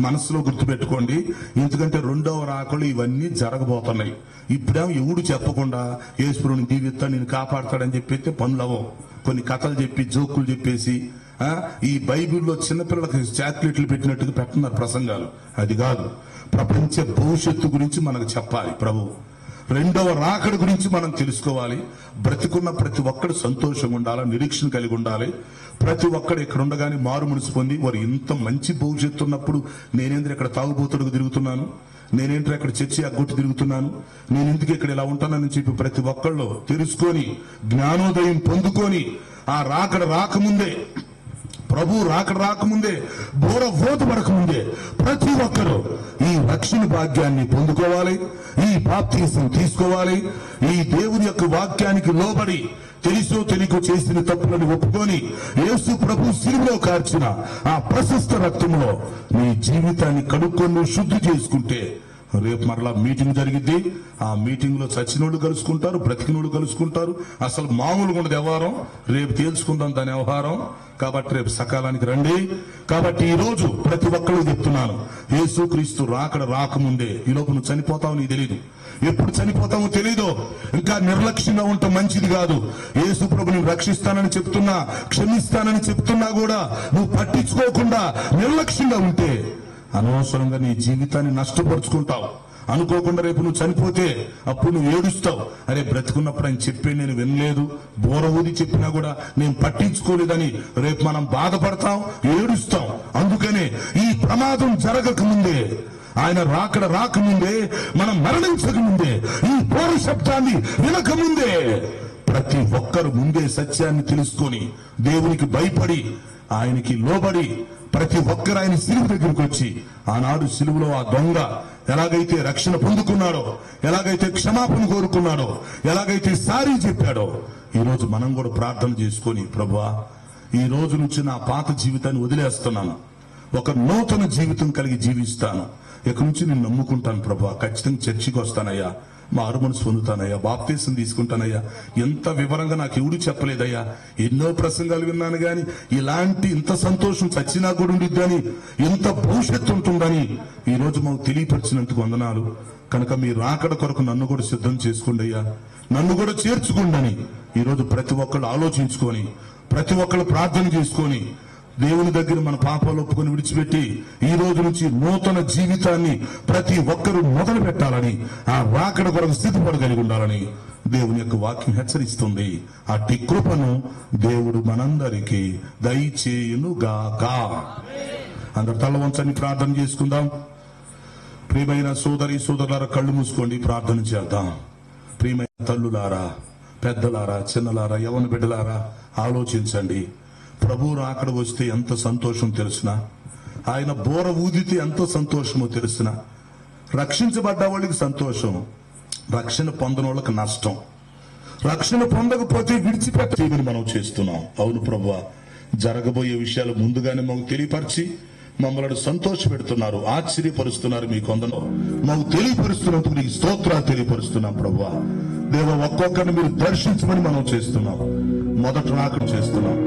Speaker 1: మనసులో గుర్తుపెట్టుకోండి. ఎందుకంటే 2వ రాకలు ఇవన్నీ జరగబోతున్నాయి. ఇప్పుడేమో ఎవడు చెప్పకుండా యేసుప్రభుని దీవిస్తా నేను కాపాడతాడని చెప్పి పనులు అవ్వవు. కొన్ని కథలు చెప్పి జోకులు చెప్పేసి ఈ బైబిల్లో చిన్నపిల్లలకి చాక్లెట్లు పెట్టినట్టుగా పెట్టున్నారు ప్రసంగాలు. అది కాదు, ప్రపంచ భవిష్యత్తు గురించి మనకు చెప్పాలి ప్రభు. 2వ రాకడ గురించి మనం తెలుసుకోవాలి. బ్రతికున్న ప్రతి ఒక్కడు సంతోషంగా ఉండాలి, నిరీక్షణ కలిగి ఉండాలి. ప్రతి ఒక్కడు ఇక్కడ ఉండగానే మారు మనసు పొంది వారు ఇంత మంచి భవిష్యత్తు ఉన్నప్పుడు నేనేంద్ర ఇక్కడ తాగుబోతుడుకు తిరుగుతున్నాను, నేనేంట్రా ఇక్కడ చర్చి అగ్గొట్టి తిరుగుతున్నాను, నేను ఎందుకు ఇక్కడ ఇలా ఉంటానని చెప్పి ప్రతి ఒక్కళ్ళు తెలుసుకొని జ్ఞానోదయం పొందుకొని ఆ రాకడ రాకముందే, ప్రభు రాకముందే, బోర ఓటు పడకముందే ప్రతి ఒక్కరూ ఈ రక్షణ భాగ్యాన్ని పొందుకోవాలి, ఈ బాప్తిసం తీసుకోవాలి. ఈ దేవుని యొక్క వాక్యానికి లోబడి తెలుసో తెలియకో చేసిన తప్పులను ఒప్పుకొని యేసు ప్రభు శిలువలో కార్చిన ఆ ప్రశస్త రక్తంలో నీ జీవితాన్ని కడుక్కొని శుద్ధి చేసుకుంటే రేపు మరలా మీటింగ్ జరిగిద్ది. ఆ మీటింగ్ లో చచ్చినోళ్ళు కలుసుకుంటారు, బ్రతికినోళ్ళు కలుసుకుంటారు. అసలు మామూలుగా ఉండదు వ్యవహారం. రేపు తేల్చుకుందాం దాని వ్యవహారం. కాబట్టి రేపు సకాలానికి రండి. కాబట్టి ఈ రోజు ప్రతి ఒక్కరు చెప్తున్నాను, యేసుక్రీస్తు రాకముందే, ఈ లోపు నువ్వు చనిపోతావు నీకు తెలియదు, ఎప్పుడు చనిపోతామో తెలీదు. ఇంకా నిర్లక్ష్యంగా ఉండటం మంచిది కాదు. యేసు ప్రభు నేను రక్షిస్తానని చెప్తున్నా, క్షమిస్తానని చెప్తున్నా కూడా నువ్వు పట్టించుకోకుండా నిర్లక్ష్యంగా ఉంటే అనవసరంగా నీ జీవితాన్ని నష్టపరుచుకుంటావు. అనుకోకుండా రేపు నువ్వు చనిపోతే అప్పుడు నువ్వు ఏడుస్తావు, అరే బ్రతుకున్నప్పుడు ఆయన చెప్పే నేను వినలేదు, బోర ఊది చెప్పినా కూడా నేను పట్టించుకోలేదని రేపు మనం బాధపడతాం, ఏడుస్తాం. అందుకనే ఈ ప్రమాదం జరగక ముందే, ఆయన రాకముందే, మనం మరణించకముందే, ఈ బోర శబ్దాన్ని వినకముందే ప్రతి ఒక్కరు ముందే సత్యాన్ని తెలుసుకొని దేవునికి భయపడి ఆయనకి లోబడి ప్రతి ఒక్కరు ఆయన సిలువ దగ్గరికి వచ్చి ఆనాడు సిలువలో ఆ దొంగ ఎలాగైతే రక్షణ పొందుకున్నాడో, ఎలాగైతే క్షమాపణ కోరుకున్నాడో, ఎలాగైతే సారీ చెప్పాడో, ఈరోజు మనం కూడా ప్రార్థన చేసుకొని ప్రభువా ఈ రోజు నుంచి నా పాత జీవితాన్ని వదిలేస్తున్నాను, ఒక నూతన జీవితం కలిగి జీవిస్తాను, ఇక్కడి నుంచి నేను నమ్ముకుంటాను ప్రభువా, ఖచ్చితంగా చర్చికి వస్తానయ్యా, మారు మనసు పొందుతానయ్యా, బాప్తీసం తీసుకుంటానయ్యా. ఎంత వివరంగా నాకు ఎవడు చెప్పలేదయ్యా, ఎన్నో ప్రసంగాలు విన్నాను గాని ఇలాంటి ఇంత సంతోషం చచ్చినా కూడా ఉండిద్దని, ఇంత భవిష్యత్తు ఉంటుందని ఈ రోజు మాకు తెలియపరిచినందుకు వందనాలు. కనుక మీ రాకడ కొరకు నన్ను కూడా సిద్ధం చేసుకోండి అయ్యా, నన్ను కూడా చేర్చుకోండి. ఈ రోజు ప్రతి ఒక్కళ్ళు ఆలోచించుకొని, ప్రతి ఒక్కళ్ళు ప్రార్థన చేసుకొని దేవుని దగ్గర మన పాపాలు ఒప్పుకొని విడిచిపెట్టి ఈ రోజు నుంచి నూతన జీవితాన్ని ప్రతి ఒక్కరూ మొదలు పెట్టాలని, ఆ రాకడ కొరకు స్థితిపడగలిగి ఉండాలని దేవుని యొక్క వాక్యం హెచ్చరిస్తుంది. అట్టి కృపను దేవుడు మనందరికీ దయచేయునుగాక. అందరు తల వంచని ప్రార్థన చేసుకుందాం. ప్రియమైన సోదరి సోదరులారా కళ్ళు మూసుకోండి, ప్రార్థన చేద్దాం. ప్రియమైన తల్లులారా, పెద్దలారా, చిన్నలారా, యవ్వన బిడ్డలారా ఆలోచించండి. ప్రభు రాకడ వస్తే ఎంత సంతోషం తెలుసునా, ఆయన బోర ఊదితే ఎంత సంతోషమో తెలుసునా. రక్షించబడ్డ వాళ్ళకి సంతోషం, రక్షణ పొందని వాళ్ళకి నష్టం. రక్షణ పొందకపోతే విడిచిపెట్టేమని మనం చేస్తున్నాం. అవును ప్రభువా, జరగబోయే విషయాలు ముందుగానే మాకు తెలియపరిచి మమ్మల్ని సంతోష పెడుతున్నారు, ఆశ్చర్యపరుస్తున్నారు. మీ కొందరు మాకు తెలియపరుస్తున్నందుకు నీకు స్తోత్రాలు తెలియపరుస్తున్నాం ప్రభువా. దేవ ఒక్కొక్కరిని మీరు దర్శించమని మనం చేస్తున్నాం, మొదట రాకడ చేస్తున్నాం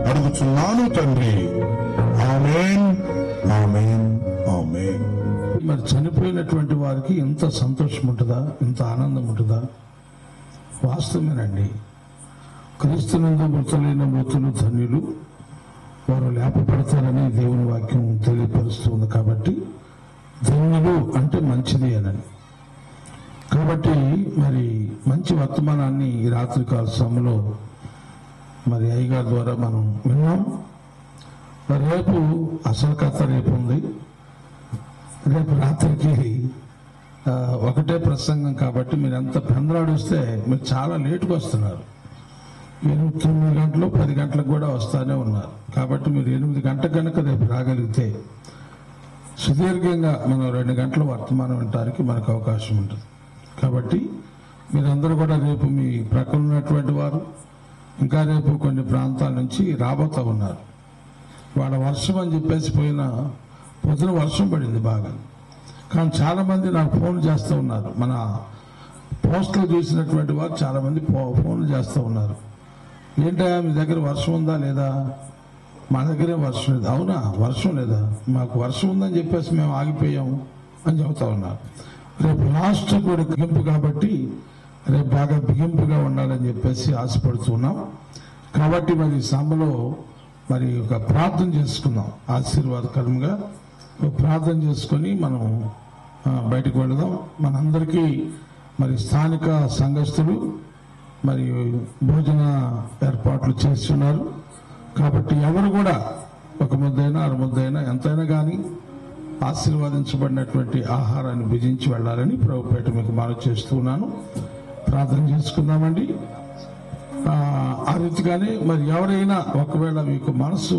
Speaker 1: అడుగుచున్నాను తండ్రి. ఆమేన్, ఆమేన్, ఆమేన్.
Speaker 2: మరి చనిపోయినటువంటి వారికి ఇంత సంతోషం ఉంటుందా, ఇంత ఆనందం ఉంటుందా? వాస్తవమేనండి. క్రీస్తునందు మృతులైన మృతులు ధన్యులు, వారు లేపపడతారని దేవుని వాక్యం తెలియపరుస్తుంది. కాబట్టి ధన్యులు అంటే మంచిది అని. కాబట్టి మరి మంచి వర్తమానాన్ని ఈ రాత్రికాల సమయంలో మరి అయ్యగారి ద్వారా మనం విన్నాం. రేపు అసలు కథ రేపు ఉంది. రేపు రాత్రికి ఒకటే ప్రసంగం కాబట్టి మీరు అంత పెందలాడిస్తే మీరు చాలా లేటుగా వస్తున్నారు. 9 గంటలు 10 గంటలకు కూడా వస్తూనే ఉన్నారు. కాబట్టి మీరు 8 గంటల కనుక రేపు రాగలిగితే సుదీర్ఘంగా మనం 2 గంటల వర్తమానం వినడానికి మనకు అవకాశం ఉంటుంది. కాబట్టి మీరందరూ కూడా రేపు మీ ప్రక్కన ఉన్నటువంటి వారు ఇంకా రేపు కొన్ని ప్రాంతాల నుంచి రాబోతూ ఉన్నారు. వాళ్ళ వర్షం అని చెప్పేసి పొద్దున వర్షం పడింది బాగా. కానీ చాలామంది నాకు ఫోన్ చేస్తూ ఉన్నారు. మన పోస్టులు చూసినటువంటి వారు చాలామంది ఫోన్లు చేస్తూ ఉన్నారు. ఏంటా మీ దగ్గర వర్షం ఉందా లేదా? మా దగ్గరే వర్షం లేదు. అవునా, వర్షం లేదా? మాకు వర్షం ఉందని చెప్పేసి మేము ఆగిపోయాము అని చెబుతా ఉన్నారు. రేపు లాస్ట్ కూడా బిగింపు కాబట్టి రేపు బాగా బిగింపుగా ఉండాలని చెప్పేసి ఆశపడుతున్నాం. కాబట్టి మరి సభలో మరి ఒక ప్రార్థన చేసుకుందాం. ఆశీర్వాదకరంగా ఒక ప్రార్థన చేసుకొని మనం బయటకు వెళదాం. మనందరికీ మరి స్థానిక సంఘస్థులు మరి భోజన ఏర్పాట్లు చేస్తున్నారు. కాబట్టి ఎవరు కూడా ఒక ముద్దైనా 6 ముద్దైనా ఎంతైనా కానీ ఆశీర్వాదించబడినటువంటి ఆహారాన్ని భుజించి వెళ్ళాలని ప్రభుపేట మీకు మనవి చేస్తున్నాను. ప్రార్థన చేసుకుందామండి. ఆ రీతిగానే మరి ఎవరైనా ఒకవేళ మీకు మనసు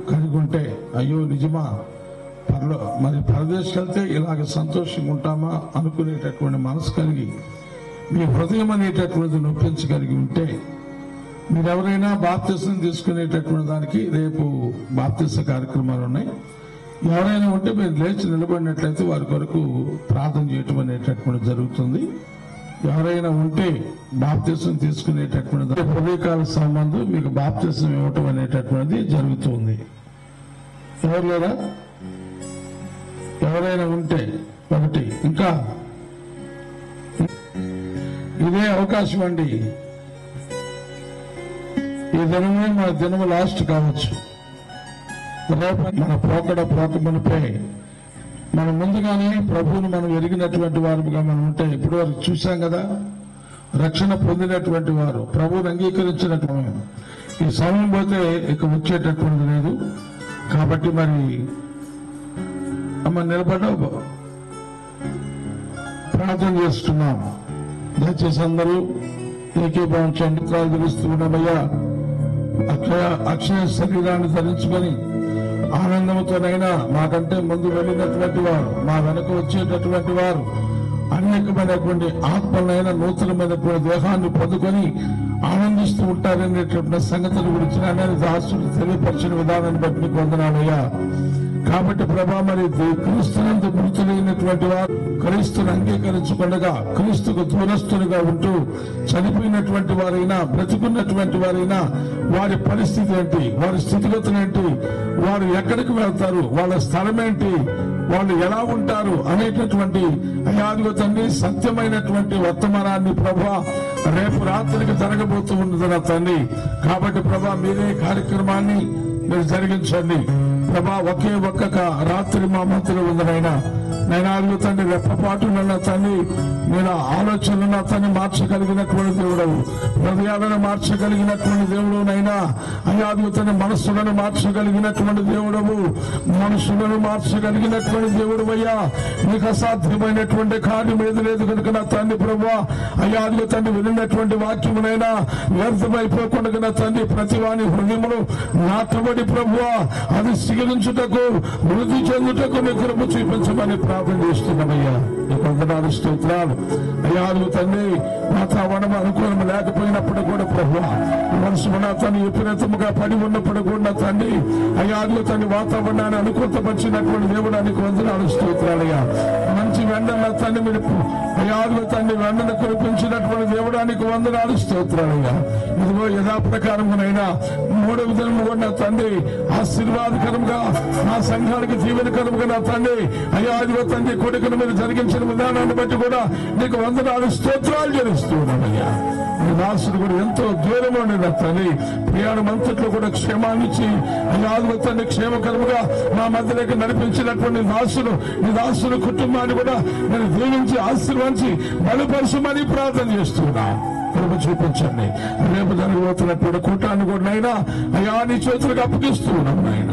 Speaker 2: కలిగి ఉంటే, అయ్యో నిజమా మరి పరదేశం వెళ్తే ఇలాగ సంతోషంగా ఉంటామా అనుకునేటటువంటి మనసు కలిగి మీ హృదయం అనేటటువంటిది నొప్పించగలిగి ఉంటే, మీరెవరైనా బాప్తిసం తీసుకునేటటువంటి దానికి రేపు బాప్తిస కార్యక్రమాలు ఉన్నాయి. ఎవరైనా ఉంటే మీరు లేచి నిలబడినట్లయితే వారి కొరకు ప్రార్థన చేయటం అనేటటువంటి జరుగుతుంది. ఎవరైనా ఉంటే బాప్తిసం తీసుకునేటటువంటి హృదయకాల సంబంధం మీకు బాప్తిసం ఇవ్వటం అనేటటువంటిది జరుగుతుంది. ఎవరు లేదా? ఎవరైనా ఉంటే ఒకటి. ఇంకా ఇదే అవకాశం అండి. ఈ దినమే మన దినము లాస్ట్ కావచ్చు. రేపు మన పోకమునిపై మనం ముందుగానే ప్రభువును మనం ఎరిగినటువంటి వారుగా మనం ఉంటే, ఇప్పుడు వరకు చూసాం కదా, రక్షణ పొందినటువంటి వారు ప్రభువును అంగీకరించినటువంటి ఈ సమయం పోతే ఇక వచ్చేటటువంటి లేదు. కాబట్టి మరి అమ్మ నిలబడ్డావు, ప్రార్థన చేస్తున్నాం. దయచేసి అందరూ ఏకీభవించండి. తెలుస్తున్నామయ్యా, అక్షయ శరీరాన్ని ధరించుకొని ఆనందంతోనైనా మాకంటే ముందు వెళ్ళినటువంటి వారు, మా వెనక వచ్చేటటువంటి వారు అనేకమైనటువంటి ఆత్మలైన నూతనమైనటువంటి దేహాన్ని పొందుకొని ఆనందిస్తూ ఉంటారనేటువంటి సంగతుల గురించి నేను దాసుడు తెలియపరిచిన విధానాన్ని బట్టి నీకు వందనాలయ్యా. కాబట్టి ప్రభా, మరి క్రీస్తునందు మృతులైనటువంటి వారు క్రీస్తును అంగీకరించకుండా క్రీస్తుకు దూరస్తులుగా ఉంటూ చనిపోయినటువంటి వారైనా బ్రతుకున్నటువంటి వారైనా వారి పరిస్థితి ఏంటి, వారి స్థితిగతులు ఏంటి, వారు ఎక్కడికి వెళ్తారు, వాళ్ళ స్థలం ఏంటి, వాళ్ళు ఎలా ఉంటారు అనేటటువంటి అయాదిగో తండ్రి సత్యమైనటువంటి వర్తమానాన్ని ప్రభా రేపు రాత్రికి జరగబోతూ ఉన్నది నా తండ్రి. కాబట్టి ప్రభా మీరే కార్యక్రమాన్ని మీరు జరిగించండి ప్రభా. ఒకే ఒక్క రాత్రి మా మధ్యలో ఉందనైనా నేను అడుగుతండి రెప్పపాటు నా తండ్రి, నేను ఆలోచనలు నా తండ్రి మార్చగలిగినటువంటి దేవుడవు, హృదయాలను మార్చగలిగినటువంటి దేవుడునైనా అయాదుతండి మనస్సులను మార్చగలిగినటువంటి దేవుడవు, మనుషులను మార్చగలిగినటువంటి దేవుడు అయ్యా. నీకు అసాధ్యమైనటువంటి కార్యం ఏది లేదు కనుక నా తండ్రి ప్రభా అయాదులు తండ్రి వినినటువంటి వాక్యమునైనా వ్యర్థమైపోకుండా నా తండ్రి ప్రతి వాని హృదయములు నాటబడి ప్రభువా అది సిగిరించుటకు వృద్ధి చెందుటకు నీ కృప చూపించమని ప్రార్థన చేస్తున్నామయ్యా. నీకు వందనాలు స్తోత్రాలు అయ్యా. తండ్రి వాతావరణం అనుకూలం లేకపోయినప్పుడు కూడా ప్రభువా మనసు నా తండ్రి విపరీతముగా పడి ఉన్నప్పుడు కూడా తండ్రి అయ్యా తండ్రి వాతావరణాన్ని అనుకూలపరిచినటువంటి దేవుడానికి వందనాలు స్తోత్రాలయ్యా. మంచి వెండల తండ్రి మీరు అయ్యా తండ్రి వెండను కురిపించినటువంటి దేవుడానికి వందనాలు స్తోత్రాలయ్యా. ఇదిగో యథాప్రకారమునైనా 3వ దినము కూడా తండ్రి ఆశీర్వాదకరంగా నా సంఘానికి దీవెనకరంగా నా తండ్రి అయ్యా తండ్రి కొడుకును మీరు జరిగించిన విధానాన్ని బట్టి కూడా నీకు వందనాలు స్తోత్రాలు చేస్తున్నామయ్యా. నీ దాసుడు కూడా ఎంతో దూరంలో ఉండిన తండ్రి ప్రయాణం అంతట్లో కూడా క్షేమాన్నిచ్చి అయ్యా తండ్రి క్షేమకరముగా మా మధ్యలోకి నడిపించినటువంటి నీ దాసుడు కుటుంబాన్ని కూడా నేను దీవించి ఆశీర్వదించి బలపరచమని ప్రార్థన చేస్తున్నాం. కృప చూపించండి. రేపు జరగబోతున్నటువంటి కూటాన్ని కూడా నైనా అయ్యా నీ చేతులకు అప్పగిస్తూ ఉన్నాం నాయన.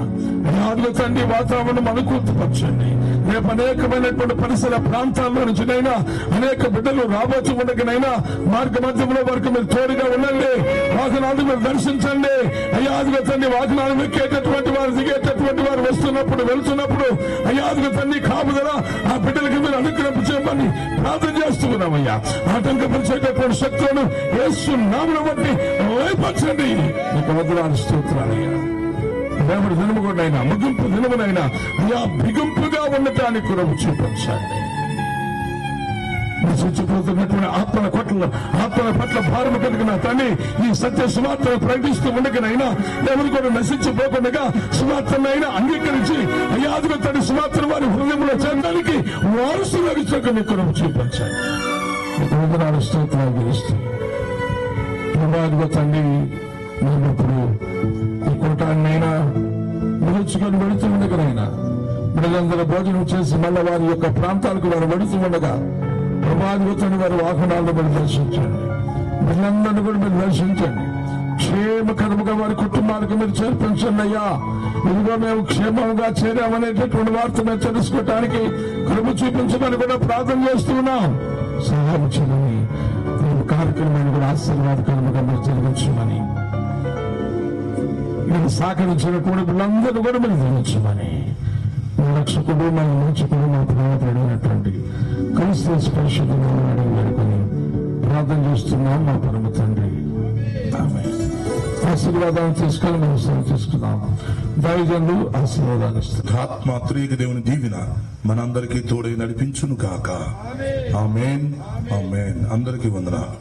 Speaker 2: అయ్యా తండ్రి వాతావరణం అనుకూలపరచండి. రేపు అనేకమైనటువంటి పరిసర ప్రాంతాల్లో నుంచి నైనా అనేక బిడ్డలు రాబోతూ ఉండకనైనా మార్గ మధ్యంలో వరకు మీరు తోడుగా ఉండండి. వాహనాలు మీరు దర్శించండి. అయ్యాదుగా తండ్రి వాహనాలు ఎక్కేటటువంటి వారు దిగేటటువంటి వారు వస్తున్నప్పుడు వెళ్తున్నప్పుడు అయ్యాదుగా తండ్రి కాపుదల ఆ బిడ్డలకి మీరు అనుగ్రహించమని ప్రార్థన చేస్తూ ఉన్నామయ్యా. ఆటంకపరిచేటటువంటి శక్తులను యేసు నామమును బట్టి లేపంచండి. నీకు వందనాలు స్తోత్రాలయ్యా. రేపటి దినము కూడా అయినా ముగింపు దినమునైనా అయ్యా బిగింపుగా ఉండటానికి కృప చూపించండి. నశించిపోతున్నటువంటి ఆత్మల పట్ల భారము కలిగిన తండ్రి ఈ సత్య సువార్తను ప్రకటిస్తూ ఉండకనైనా ఎవరు కూడా నశించిపోకుండా సువార్తనైనా అంగీకరించి అయ్యాదుగా తండ్రి సువార్తను వారి హృదయంలో చేరడానికి వారసులు అడిచక కృప చూపించండి. వందనాలు స్తోత్రాలు చేస్తూ ప్రభావిగా తండ్రి మేము ఇప్పుడు ఈ కూటాన్నైనా నిలుచుకొని వెళుతూ ఉండగానైనా బిడ్డలందరూ భోజనం చేసి మళ్ళీ వారి యొక్క ప్రాంతాలకు వారు వెళుతూ ఉండగా ప్రభావితని వారి వాహనాలను మీరు దర్శించండి. బిడ్డలందరినీ కూడా మీరు దర్శించండి. క్షేమకరముగా వారి కుటుంబాలకు మీరు చేర్పించండి అయ్యా. ఇదిగో మేము క్షేమంగా చేరామనేటటువంటి వార్త మేము తెలుసుకోవటానికి కృప చూపించమని కూడా ప్రార్థన చేస్తూ ఉన్నాం. సహాయం చేయమని కార్యక్రమాన్ని కూడా ఆశీర్వాదకరముగా మీరు జరిగించమని మీరు సహకరించినటువంటి వీళ్ళందరూ కూడా మీరు జరిగించమని మీ రక్షకుడు మన మంచుకుడు మా ప్రేమపడినటువంటి క్రీస్తు పరిశుద్ధుని వేడుకొని ప్రార్థన చేస్తున్నాం మా పరమ తండ్రి. ఆశీర్వాదాన్ని తీసుకొని మనం సేవ చేసుకున్నాం. దైవజనులు ఆశీర్వాదాలు ఇస్తారు.
Speaker 1: ఆత్మాత్రేక దేవుని దీవెన మనందరికీ తోడై నడిపించును కాక. ఆమేన్ ఆమేన్. అందరికీ వందనాలు.